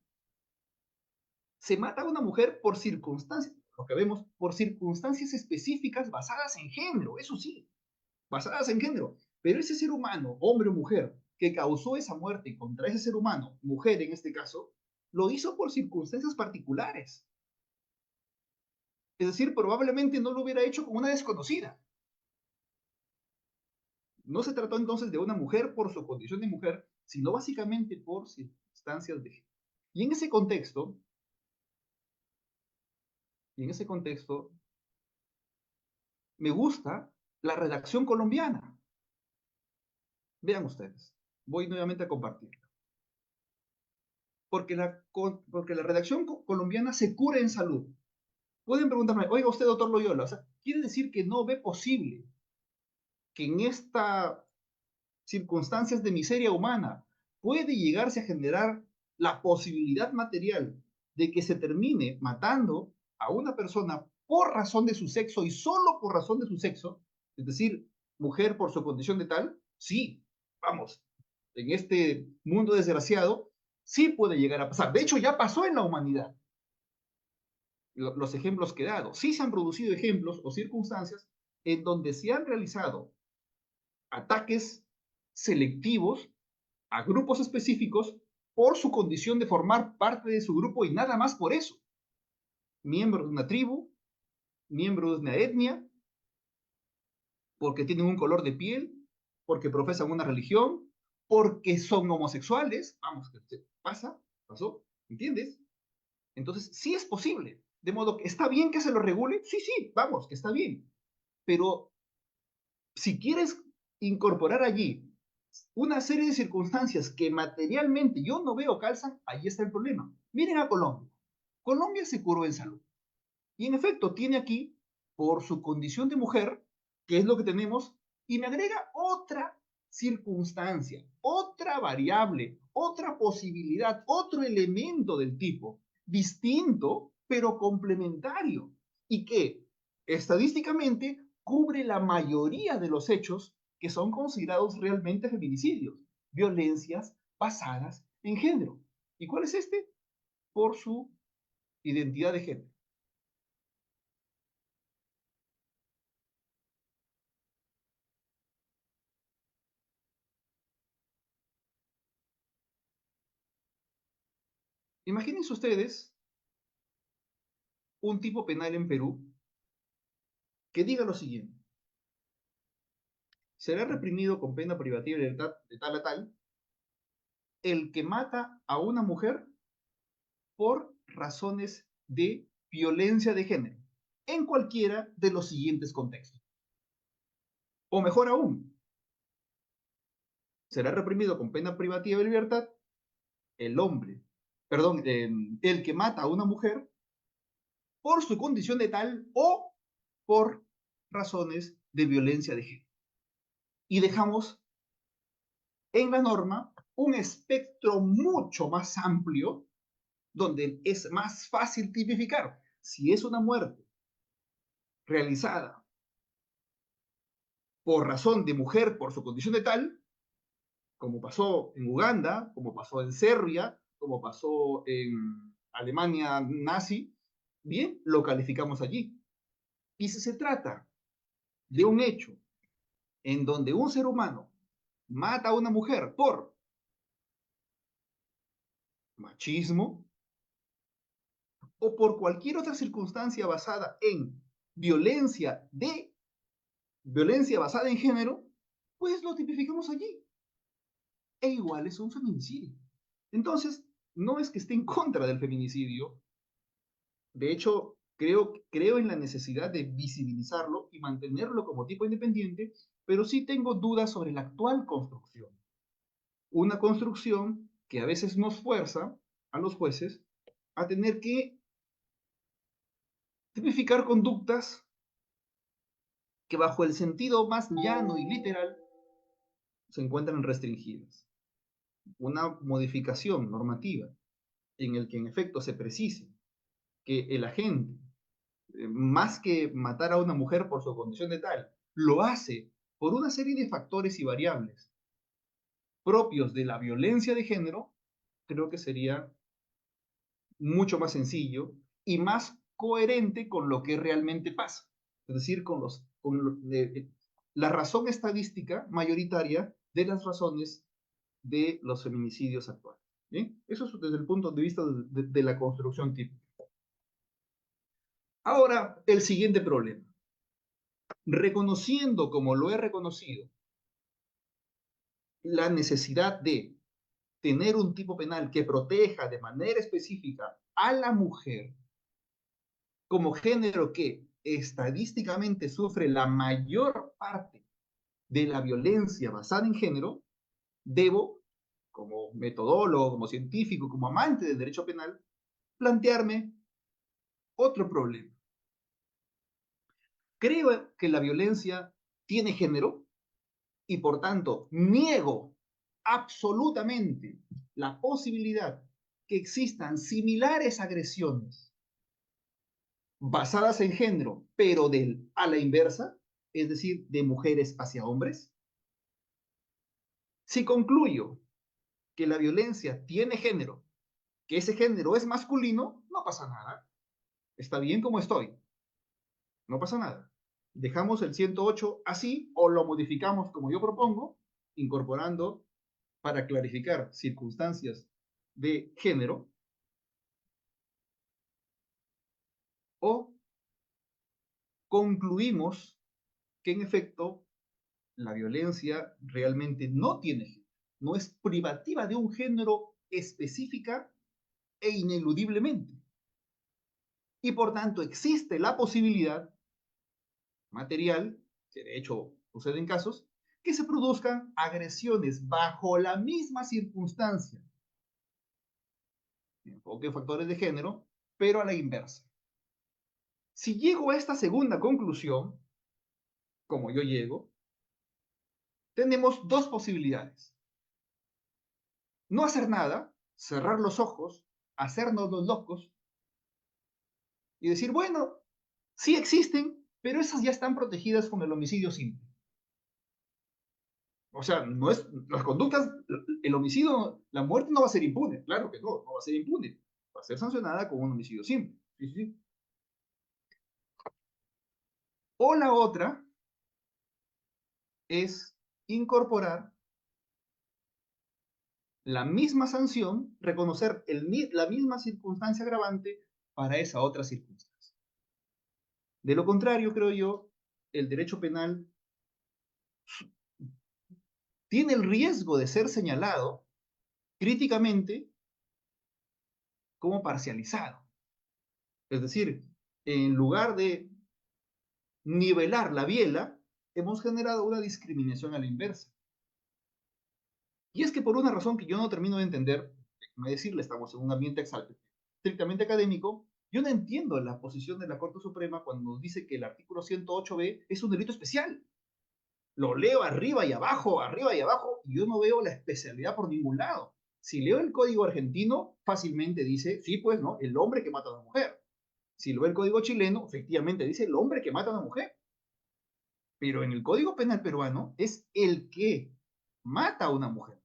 Se mata a una mujer por circunstancias, lo que vemos, por circunstancias específicas basadas en género, eso sí, basadas en género. Pero ese ser humano, hombre o mujer, que causó esa muerte contra ese ser humano, mujer en este caso, lo hizo por circunstancias particulares. Es decir, probablemente no lo hubiera hecho con una desconocida. No se trató entonces de una mujer por su condición de mujer, sino básicamente por circunstancias de género. Y en ese contexto, y en ese contexto, me gusta la redacción colombiana. Vean ustedes, voy nuevamente a compartirla. Porque la redacción colombiana se cura en salud. Pueden preguntarme, oiga usted, doctor Loyola, o sea, ¿quiere decir que no ve posible que en estas circunstancias de miseria humana puede llegarse a generar la posibilidad material de que se termine matando a una persona por razón de su sexo y solo por razón de su sexo, es decir, mujer por su condición de tal? Sí, vamos, en este mundo desgraciado, sí puede llegar a pasar. De hecho, ya pasó en la humanidad. Los ejemplos que he dado. Sí se han producido ejemplos o circunstancias en donde se han realizado ataques selectivos a grupos específicos por su condición de formar parte de su grupo y nada más por eso. Miembro de una tribu, miembro de una etnia, porque tienen un color de piel, porque profesan una religión, porque son homosexuales. Vamos, pasa, pasó, ¿entiendes? Entonces, sí es posible. De modo que está bien que se lo regule, sí, sí, vamos, que está bien. Pero si quieres incorporar allí una serie de circunstancias que materialmente yo no veo calzan, ahí está el problema. Miren a Colombia. Colombia se curó en salud. Y en efecto, tiene aquí, por su condición de mujer, que es lo que tenemos, y me agrega otra circunstancia, otra variable, otra posibilidad, otro elemento del tipo, distinto, pero complementario, y que estadísticamente cubre la mayoría de los hechos que son considerados realmente feminicidios, violencias basadas en género. ¿Y cuál es este? Por su identidad de género. Imagínense ustedes un tipo penal en Perú que diga lo siguiente: será reprimido con pena privativa de libertad de tal a tal el que mata a una mujer por razones de violencia de género, en cualquiera de los siguientes contextos. O mejor aún, será reprimido con pena privativa de libertad el hombre, perdón, el que mata a una mujer por su condición de tal o por razones de violencia de género. Y dejamos en la norma un espectro mucho más amplio donde es más fácil tipificar si es una muerte realizada por razón de mujer, por su condición de tal, como pasó en Uganda, como pasó en Serbia, como pasó en Alemania nazi, bien, lo calificamos allí. Y si se trata de un hecho en donde un ser humano mata a una mujer por machismo o por cualquier otra circunstancia basada en violencia de violencia basada en género, pues lo tipificamos allí. E igual es un feminicidio. Entonces, no es que esté en contra del feminicidio. De hecho, creo en la necesidad de visibilizarlo y mantenerlo como tipo independiente, pero sí tengo dudas sobre la actual construcción. Una construcción que a veces nos fuerza a los jueces a tener que tipificar conductas que bajo el sentido más llano y literal se encuentran restringidas. Una modificación normativa en el que en efecto se precise que el agente, más que matar a una mujer por su condición de tal, lo hace por una serie de factores y variables propios de la violencia de género, creo que sería mucho más sencillo y más coherente con lo que realmente pasa. Es decir, la razón estadística mayoritaria de las razones de los feminicidios actuales. ¿Bien? Eso es desde el punto de vista de la construcción típica. Ahora, el siguiente problema. Reconociendo como lo he reconocido la necesidad de tener un tipo penal que proteja de manera específica a la mujer como género que estadísticamente sufre la mayor parte de la violencia basada en género, debo, como metodólogo, como científico, como amante del derecho penal, plantearme otro problema. Creo que la violencia tiene género y por tanto niego absolutamente la posibilidad que existan similares agresiones basadas en género, pero a la inversa, es decir, de mujeres hacia hombres. Si concluyo que la violencia tiene género, que ese género es masculino, no pasa nada. Está bien como estoy. No pasa nada. Dejamos el 108 así o lo modificamos como yo propongo, incorporando para clarificar circunstancias de género, o concluimos que en efecto la violencia realmente no tiene género, no es privativa de un género específica e ineludiblemente. Y por tanto existe la posibilidad material, que de hecho sucede en casos, que se produzcan agresiones bajo la misma circunstancia, enfoque factores de género, pero a la inversa. Si llego a esta segunda conclusión, como yo llego, tenemos dos posibilidades. No hacer nada, cerrar los ojos, hacernos los locos y decir, bueno, sí existen, pero esas ya están protegidas con el homicidio simple. O sea, no es, las conductas, el homicidio, la muerte no va a ser impune, claro que no, no va a ser impune, va a ser sancionada con un homicidio simple. Sí, sí, sí. O la otra es incorporar la misma sanción, reconocer la misma circunstancia agravante para esa otra circunstancia. De lo contrario, creo yo, el derecho penal tiene el riesgo de ser señalado críticamente como parcializado. Es decir, en lugar de nivelar la biela, hemos generado una discriminación a la inversa. Y es que por una razón que yo no termino de entender, déjame decirle, estamos en un ambiente estrictamente académico, yo no entiendo la posición de la Corte Suprema cuando nos dice que el artículo 108b es un delito especial. Lo leo arriba y abajo, y yo no veo la especialidad por ningún lado. Si leo el código argentino, fácilmente dice, sí, pues, ¿no? El hombre que mata a la mujer. Si lo ve el Código chileno, efectivamente dice el hombre que mata a una mujer. Pero en el Código Penal peruano es el que mata a una mujer.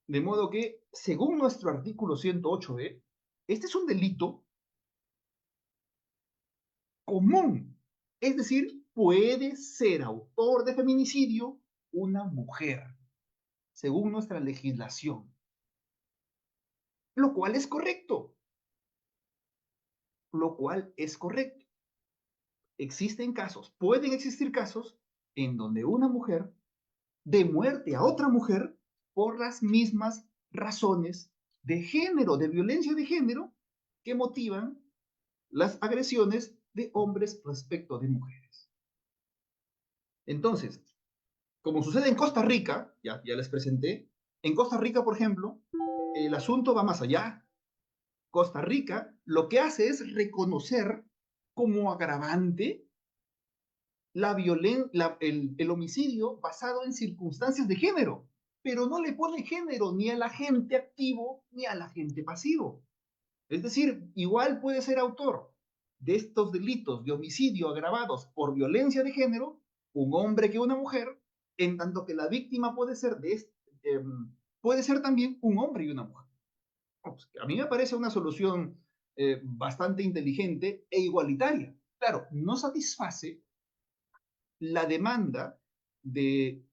De modo que, según nuestro artículo 108b, este es un delito común. Es decir, puede ser autor de feminicidio una mujer, según nuestra legislación. Lo cual es correcto. Lo cual es correcto. Existen casos, pueden existir casos en donde una mujer dé muerte a otra mujer por las mismas razones de género, de violencia de género, que motivan las agresiones de hombres respecto de mujeres. Entonces, como sucede en Costa Rica, ya les presenté, en Costa Rica, por ejemplo, el asunto va más allá. Costa Rica lo que hace es reconocer como agravante el homicidio basado en circunstancias de género, pero no le pone género ni al agente activo ni al agente pasivo. Es decir, igual puede ser autor de estos delitos de homicidio agravados por violencia de género un hombre que una mujer, en tanto que la víctima puede ser también un hombre y una mujer. Pues, a mí me parece una solución bastante inteligente e igualitaria. Claro, no satisface la demanda de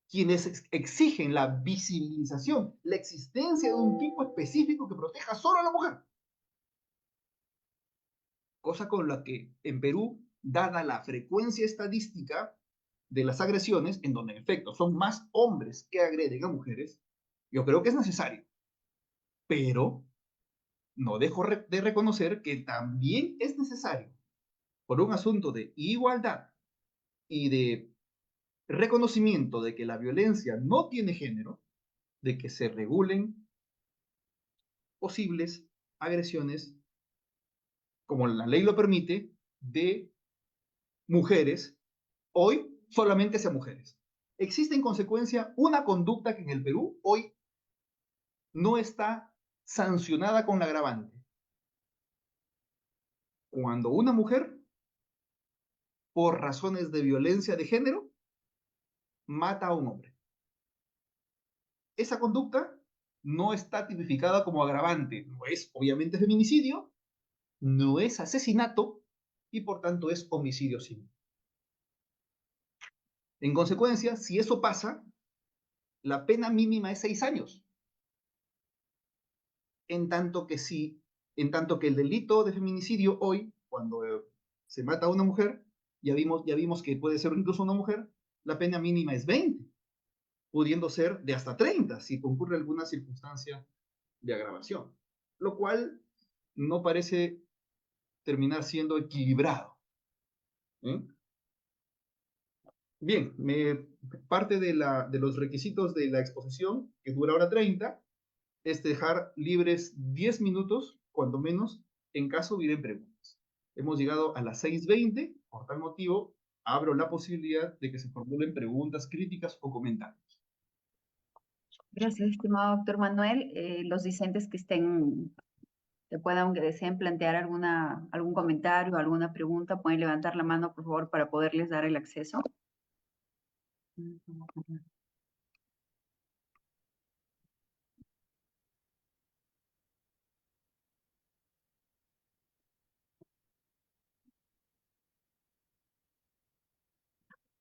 quienes exigen la visibilización, la existencia de un tipo específico que proteja solo a la mujer. Cosa con la que en Perú, dada la frecuencia estadística de las agresiones, en donde en efecto son más hombres que agreden a mujeres, yo creo que es necesario. Pero no dejo de reconocer que también es necesario, por un asunto de igualdad y de reconocimiento de que la violencia no tiene género, de que se regulen posibles agresiones, como la ley lo permite, de mujeres, hoy solamente hacia mujeres. Existe en consecuencia una conducta que en el Perú hoy no está sancionada con la agravante. Cuando una mujer, por razones de violencia de género, mata a un hombre. Esa conducta no está tipificada como agravante, no es obviamente feminicidio, no es asesinato y por tanto es homicidio simple. En consecuencia, si eso pasa, la pena mínima es 6 años. En tanto que en tanto que el delito de feminicidio hoy, cuando se mata a una mujer, ya vimos que puede ser incluso una mujer, la pena mínima es 20, pudiendo ser de hasta 30 si concurre alguna circunstancia de agravación, lo cual no parece terminar siendo equilibrado. ¿Eh? Bien, parte de los requisitos de la exposición, que dura hora 30, es dejar libres 10 minutos, cuando menos, en caso hubiera preguntas. Hemos llegado a las 6:20, por tal motivo, abro la posibilidad de que se formulen preguntas, críticas o comentarios. Gracias, estimado doctor Manuel. Los discentes que deseen plantear algún comentario, alguna pregunta, pueden levantar la mano, por favor, para poderles dar el acceso.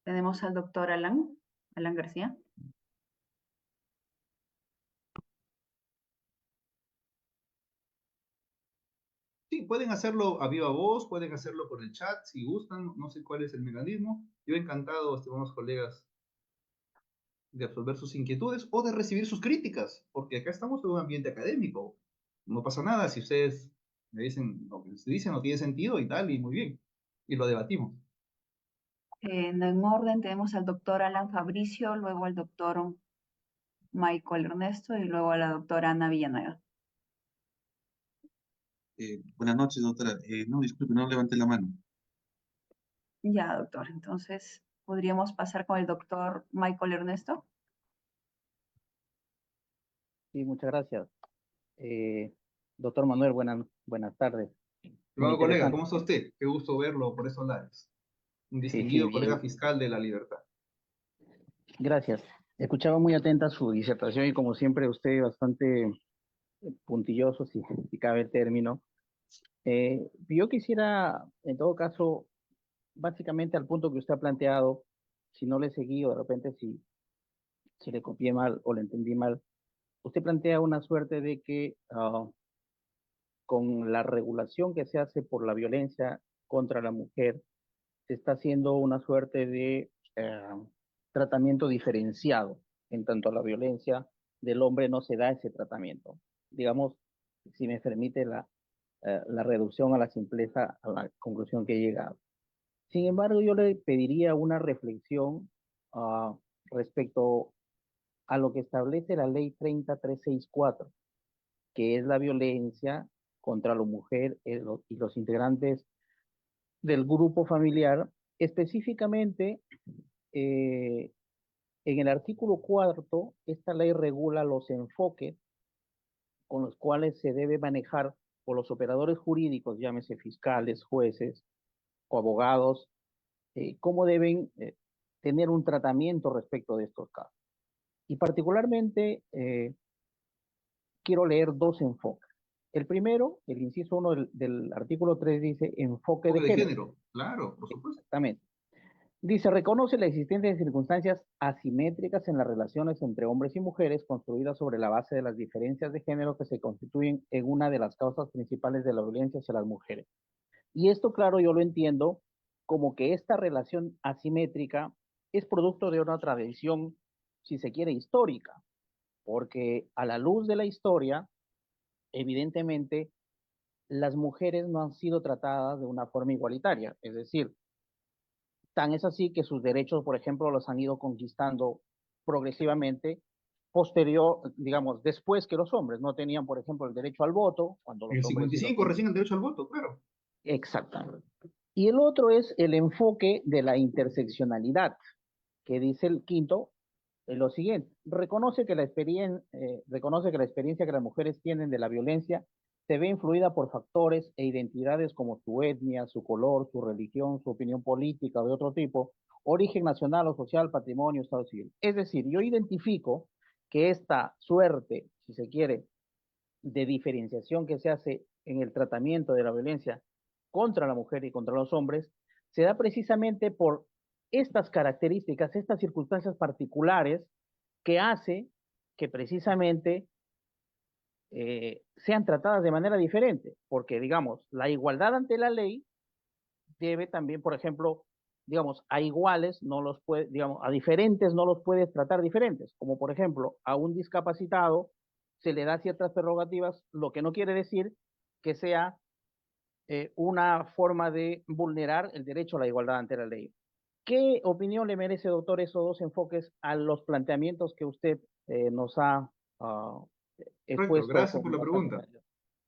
Tenemos al doctor Alan García. Sí, pueden hacerlo a viva voz, pueden hacerlo por el chat, si gustan, no sé cuál es el mecanismo. Yo encantado, estimados colegas, de absolver sus inquietudes o de recibir sus críticas, porque acá estamos en un ambiente académico. No pasa nada si ustedes me dicen lo que se dice no tiene sentido y tal, y muy bien, y lo debatimos. En orden tenemos al doctor Alan Fabricio, luego al doctor Michael Ernesto y luego a la doctora Ana Villanueva. Buenas noches, doctora. No, disculpe, no levanté la mano. Ya, doctor. Entonces, ¿podríamos pasar con el doctor Michael Ernesto? Sí, muchas gracias. Doctor Manuel, buenas tardes. Muy Estimado colega, interesante. ¿cómo está usted? Qué gusto verlo por esos lares. Un Sí, distinguido colega bien. fiscal de la libertad. Gracias. Escuchaba muy atenta su disertación y como siempre usted bastante puntilloso, si cabe el término. Yo quisiera, en todo caso, básicamente al punto que usted ha planteado, si no le seguí o de repente si le copié mal o le entendí mal, usted plantea una suerte de que con la regulación que se hace por la violencia contra la mujer, se está haciendo una suerte de tratamiento diferenciado. En tanto a la violencia del hombre no se da ese tratamiento. Digamos, si me permite la reducción a la simpleza, a la conclusión que he llegado. Sin embargo, yo le pediría una reflexión respecto a lo que establece la ley 30364, que es la violencia contra la mujer y los integrantes del grupo familiar, específicamente eh, en el artículo 4, esta ley regula los enfoques con los cuales se debe manejar por los operadores jurídicos, llámese fiscales, jueces o abogados, cómo deben tener un tratamiento respecto de estos casos. Y particularmente quiero leer dos enfoques. El primero, el inciso 1 del artículo 3 dice enfoque de Enfoque de género. género, claro, por supuesto. Exactamente. Dice, reconoce la existencia de circunstancias asimétricas en las relaciones entre hombres y mujeres construidas sobre la base de las diferencias de género que se constituyen en una de las causas principales de la violencia hacia las mujeres. Y esto, claro, yo lo entiendo como que esta relación asimétrica es producto de una tradición, si se quiere, histórica, porque a la luz de la historia, evidentemente, las mujeres no han sido tratadas de una forma igualitaria, es decir, tan es así que sus derechos, por ejemplo, los han ido conquistando progresivamente, posterior, digamos, después que los hombres no tenían, por ejemplo, el derecho al voto, cuando En los el hombres sí lo 55 tenían. recién el derecho al voto, claro. Exactamente. Y el otro es el enfoque de la interseccionalidad, que dice el quinto, lo siguiente, reconoce que la experiencia que las mujeres tienen de la violencia se ve influida por factores e identidades como su etnia, su color, su religión, su opinión política o de otro tipo, origen nacional o social, patrimonio, estado civil. Es decir, yo identifico que esta suerte, si se quiere, de diferenciación que se hace en el tratamiento de la violencia contra la mujer y contra los hombres, se da precisamente por estas características, estas circunstancias particulares que hace que precisamente sean tratadas de manera diferente, porque digamos, la igualdad ante la ley debe también, por ejemplo, digamos, a iguales no los puede, digamos, a diferentes no los puedes tratar diferentes, como por ejemplo, a un discapacitado se le da ciertas prerrogativas, lo que no quiere decir que sea una forma de vulnerar el derecho a la igualdad ante la ley. ¿Qué opinión le merece, doctor, esos dos enfoques a los planteamientos que usted nos ha Correcto, expuesto gracias con por la bastante pregunta. claridad?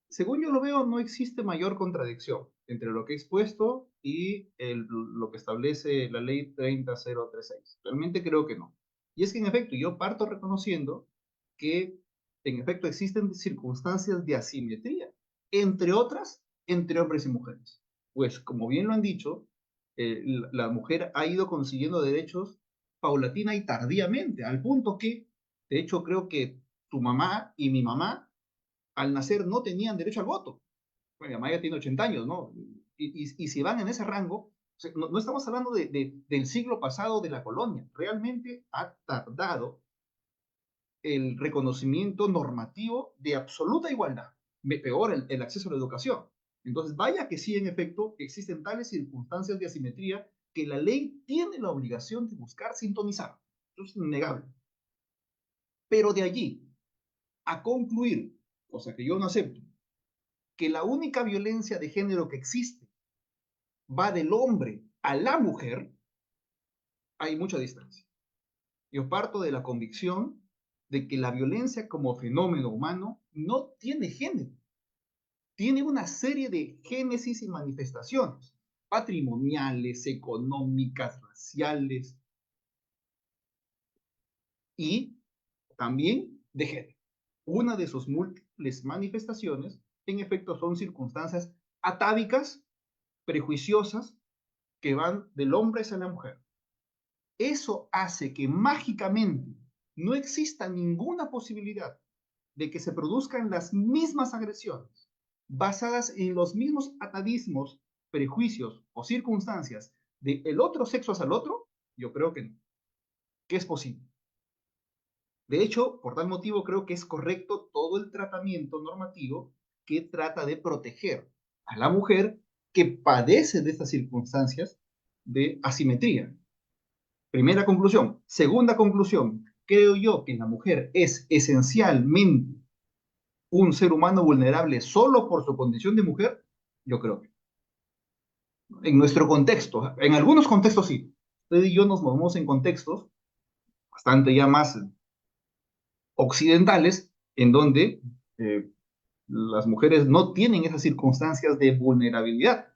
Según yo lo veo, no existe mayor contradicción entre lo que he expuesto y lo que establece la ley 30036. Realmente creo que no. Y es que en efecto, yo parto reconociendo que en efecto existen circunstancias de asimetría, entre otras, entre hombres y mujeres. Pues como bien lo han dicho, la mujer ha ido consiguiendo derechos paulatina y tardíamente, al punto que, de hecho, creo que tu mamá y mi mamá al nacer no tenían derecho al voto. Bueno, mi mamá ya tiene 80 años, ¿no? Y si van en ese rango, o sea, no estamos hablando del siglo pasado de la colonia, realmente ha tardado el reconocimiento normativo de absoluta igualdad, peor el acceso a la educación. Entonces, vaya que sí, en efecto, existen tales circunstancias de asimetría que la ley tiene la obligación de buscar sintonizar. Eso es innegable. Pero de allí a concluir, cosa que yo no acepto, que la única violencia de género que existe va del hombre a la mujer, hay mucha distancia. Yo parto de la convicción de que la violencia como fenómeno humano no tiene género, tiene una serie de génesis y manifestaciones patrimoniales, económicas, raciales y también de género. Una de sus múltiples manifestaciones en efecto son circunstancias atávicas, prejuiciosas, que van del hombre hacia la mujer. Eso hace que mágicamente no exista ninguna posibilidad de que se produzcan las mismas agresiones, basadas en los mismos atavismos, prejuicios o circunstancias del otro sexo hacia el otro. Yo creo que no, que es posible. De hecho, por tal motivo creo que es correcto todo el tratamiento normativo que trata de proteger a la mujer que padece de estas circunstancias de asimetría. Primera conclusión. Segunda conclusión. Creo yo que la mujer es esencialmente un ser humano vulnerable solo por su condición de mujer. Yo creo que en nuestro contexto, en algunos contextos sí. Usted y yo nos movemos en contextos bastante ya más occidentales, en donde las mujeres no tienen esas circunstancias de vulnerabilidad.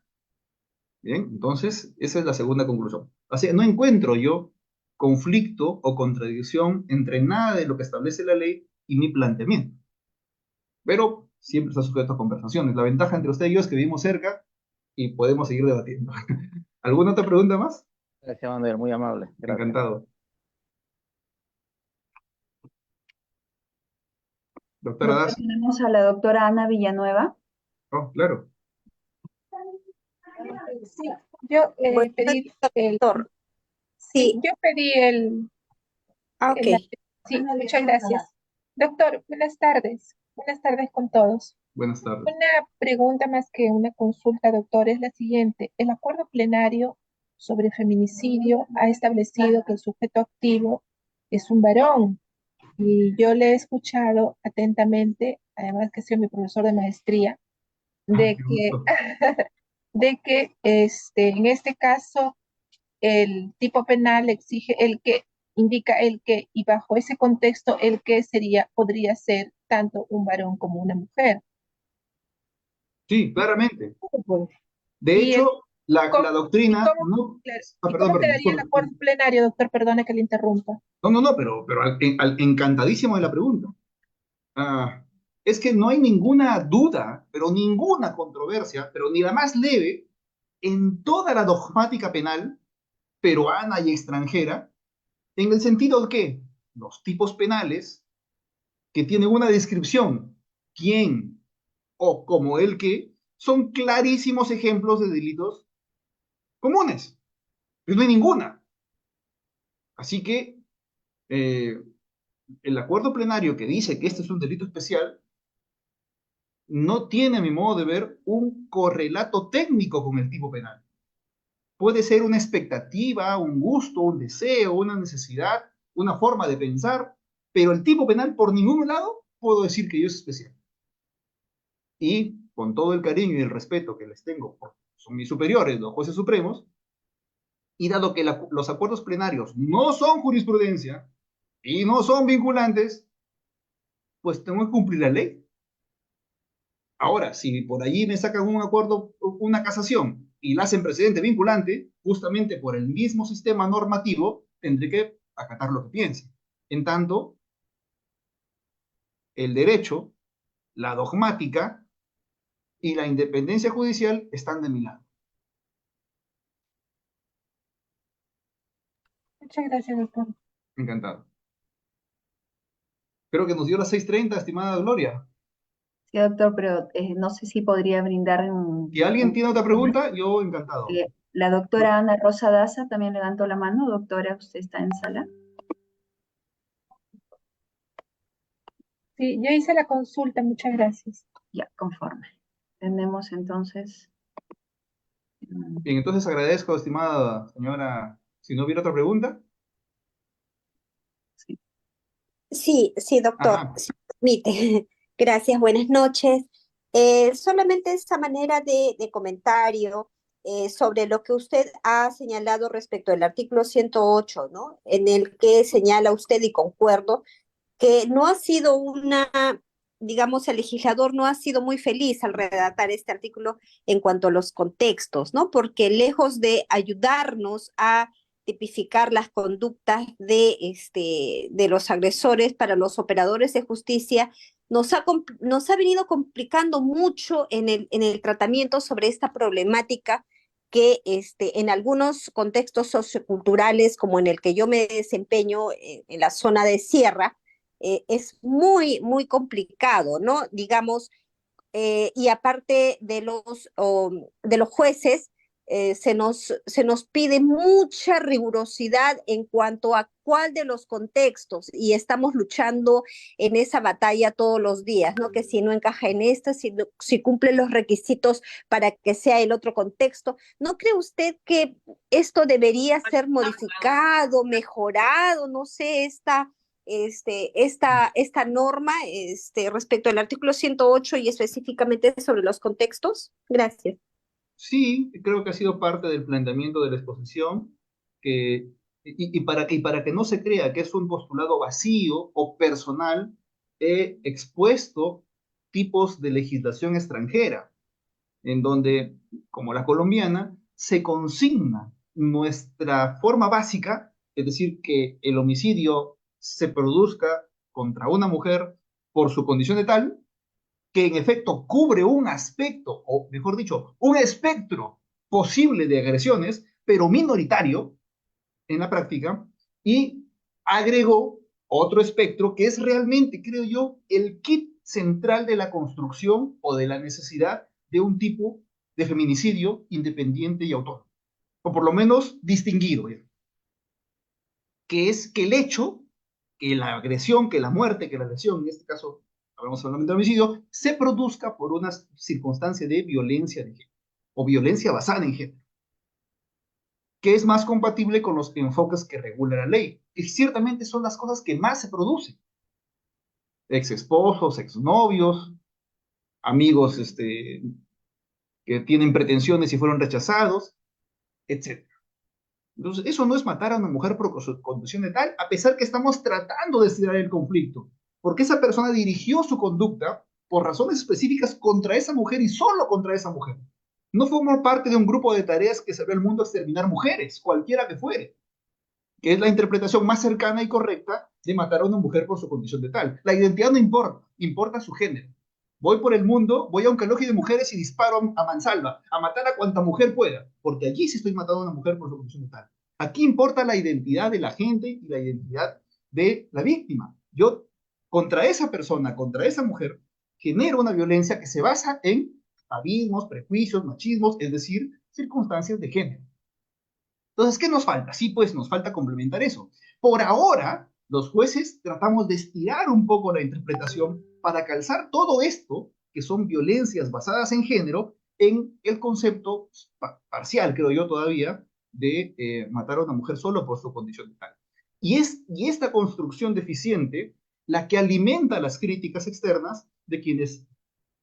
Bien, entonces esa es la segunda conclusión. Así, no encuentro yo conflicto o contradicción entre nada de lo que establece la ley y mi planteamiento. Pero siempre está sujeto a conversaciones. La ventaja entre usted y yo es que vivimos cerca y podemos seguir debatiendo. ¿Alguna otra pregunta más? Gracias, Manuel, muy amable. Gracias. Encantado. Doctora Doctor, Das. tenemos a la doctora Ana Villanueva. Oh, claro. Sí, yo Buenas pedí tardes, doctor. Sí, yo pedí el, ok. sí, muchas gracias. Doctor, buenas tardes. Buenas tardes con todos. Buenas tardes. Una pregunta más que una consulta, doctor, es la siguiente. El acuerdo plenario sobre feminicidio ha establecido que el sujeto activo es un varón. Y yo le he escuchado atentamente, además que soy mi profesor de maestría, de Qué que, gusto. en este caso el tipo penal exige el que, indica el que, y bajo ese contexto el que podría ser tanto un varón como una mujer. Sí, claramente. De Y el- hecho, la ¿Cómo, doctrina cómo, no... claro, Ah, ¿y perdón, cómo perdón, quedaría el disculpe. acuerdo plenario, doctor? Perdone que le interrumpa. No, pero encantadísimo de la pregunta. Ah, es que no hay ninguna duda, pero ninguna controversia, pero ni la más leve, en toda la dogmática penal peruana y extranjera, en el sentido de que los tipos penales que tienen una descripción, quién o como el que, son clarísimos ejemplos de delitos comunes. Pues no hay ninguna. Así que el acuerdo plenario que dice que este es un delito especial no tiene, a mi modo de ver, un correlato técnico con el tipo penal. Puede ser una expectativa, un gusto, un deseo, una necesidad, una forma de pensar, pero el tipo penal por ningún lado puedo decir que yo es especial. Y con todo el cariño y el respeto que les tengo, porque son mis superiores, los jueces supremos, y dado que los acuerdos plenarios no son jurisprudencia y no son vinculantes, pues tengo que cumplir la ley. Ahora, si por allí me sacan un acuerdo, una casación, y la hacen precedente vinculante, justamente por el mismo sistema normativo, tendré que acatar lo que piense. En tanto, el derecho, la dogmática y la independencia judicial están de mi lado. Muchas gracias, doctor. Encantado. Creo que nos dio las 6:30, estimada Gloria. Sí, doctor, pero no sé si podría brindar Si alguien tiene otra pregunta, yo encantado. la doctora Ana Rosa Daza también levantó la mano. Doctora, ¿usted está en sala? Sí, yo hice la consulta, muchas gracias. Ya, conforme. Tenemos entonces... Bien, entonces agradezco, estimada señora. Si no hubiera otra pregunta. Sí, doctor, Ajá. si me permite. Gracias, buenas noches. Solamente esta manera de comentario sobre lo que usted ha señalado respecto al artículo 108, ¿no? En el que señala usted, y concuerdo, que no ha sido digamos, el legislador no ha sido muy feliz al redactar este artículo en cuanto a los contextos, ¿no? Porque lejos de ayudarnos a tipificar las conductas de los agresores para los operadores de justicia, nos ha venido complicando mucho en el tratamiento sobre esta problemática que en algunos contextos socioculturales, como en el que yo me desempeño en la zona de sierra, es muy, muy complicado, ¿no? Digamos, y aparte de los jueces, se nos pide mucha rigurosidad en cuanto a cuál de los contextos, y estamos luchando en esa batalla todos los días, ¿no? Que si no encaja en esta, si cumple los requisitos para que sea el otro contexto. ¿No cree usted que esto debería ser modificado, mejorado? No sé, esta norma respecto al artículo 108 y específicamente sobre los contextos? Gracias. Sí, creo que ha sido parte del planteamiento de la exposición, que, y para que no se crea que es un postulado vacío o personal, he expuesto tipos de legislación extranjera, en donde, como la colombiana, se consigna nuestra forma básica, es decir, que el homicidio se produzca contra una mujer por su condición de tal, que en efecto cubre un aspecto, o mejor dicho, un espectro posible de agresiones, pero minoritario en la práctica, y agregó otro espectro que es realmente, creo yo, el kit central de la construcción o de la necesidad de un tipo de feminicidio independiente y autónomo, o por lo menos distinguido, que es que el hecho, que la agresión, que la muerte, que la lesión, en este caso hablamos solamente de homicidio, se produzca por una circunstancia de violencia de género, o violencia basada en género, que es más compatible con los enfoques que regula la ley, que ciertamente son las cosas que más se producen. Ex esposos, ex novios, amigos que tienen pretensiones y fueron rechazados, etc. Entonces, eso no es matar a una mujer por su condición de tal, a pesar que estamos tratando de estirar el conflicto, porque esa persona dirigió su conducta por razones específicas contra esa mujer y solo contra esa mujer. No formó parte de un grupo de tareas que se ve el mundo exterminar mujeres, cualquiera que fuere, que es la interpretación más cercana y correcta de matar a una mujer por su condición de tal. La identidad no importa, importa su género. Voy por el mundo, voy a un colegio de mujeres y disparo a mansalva, a matar a cuanta mujer pueda, porque allí sí estoy matando a una mujer por su condición de tal. Aquí importa la identidad de la gente y la identidad de la víctima. Yo, contra esa persona, contra esa mujer, genero una violencia que se basa en abismos, prejuicios, machismos, es decir, circunstancias de género. Entonces, ¿qué nos falta? Sí, pues nos falta complementar eso. Por ahora, los jueces tratamos de estirar un poco la interpretación para calzar todo esto, que son violencias basadas en género, en el concepto parcial, creo yo todavía, de matar a una mujer solo por su condición de tal. Y esta construcción deficiente la que alimenta las críticas externas de quienes,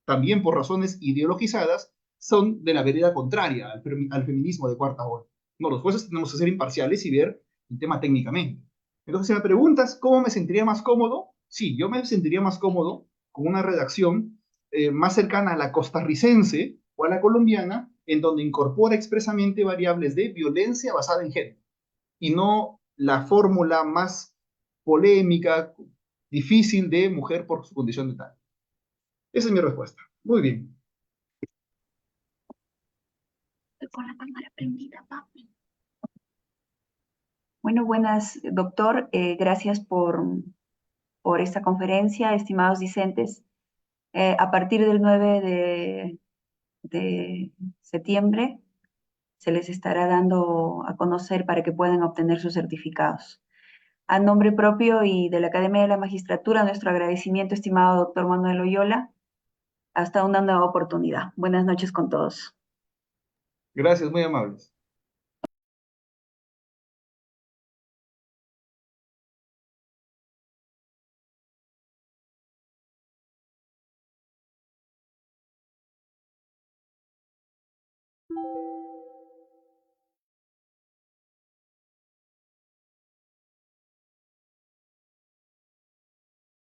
también por razones ideologizadas, son de la vereda contraria al feminismo de cuarta ola. No, los jueces tenemos que ser imparciales y ver el tema técnicamente. Entonces, si me preguntas cómo me sentiría más cómodo, sí, yo me sentiría más cómodo con una redacción más cercana a la costarricense o a la colombiana, en donde incorpora expresamente variables de violencia basada en género, y no la fórmula más polémica, difícil de mujer por su condición de tal. Esa es mi respuesta. Muy bien. Con la cámara prendida, papi. Bueno, buenas, doctor. Gracias por esta conferencia, estimados discentes. A partir del 9 de septiembre se les estará dando a conocer para que puedan obtener sus certificados. A nombre propio y de la Academia de la Magistratura, nuestro agradecimiento, estimado doctor Manuel Oyola. Hasta una nueva oportunidad. Buenas noches con todos. Gracias, muy amables.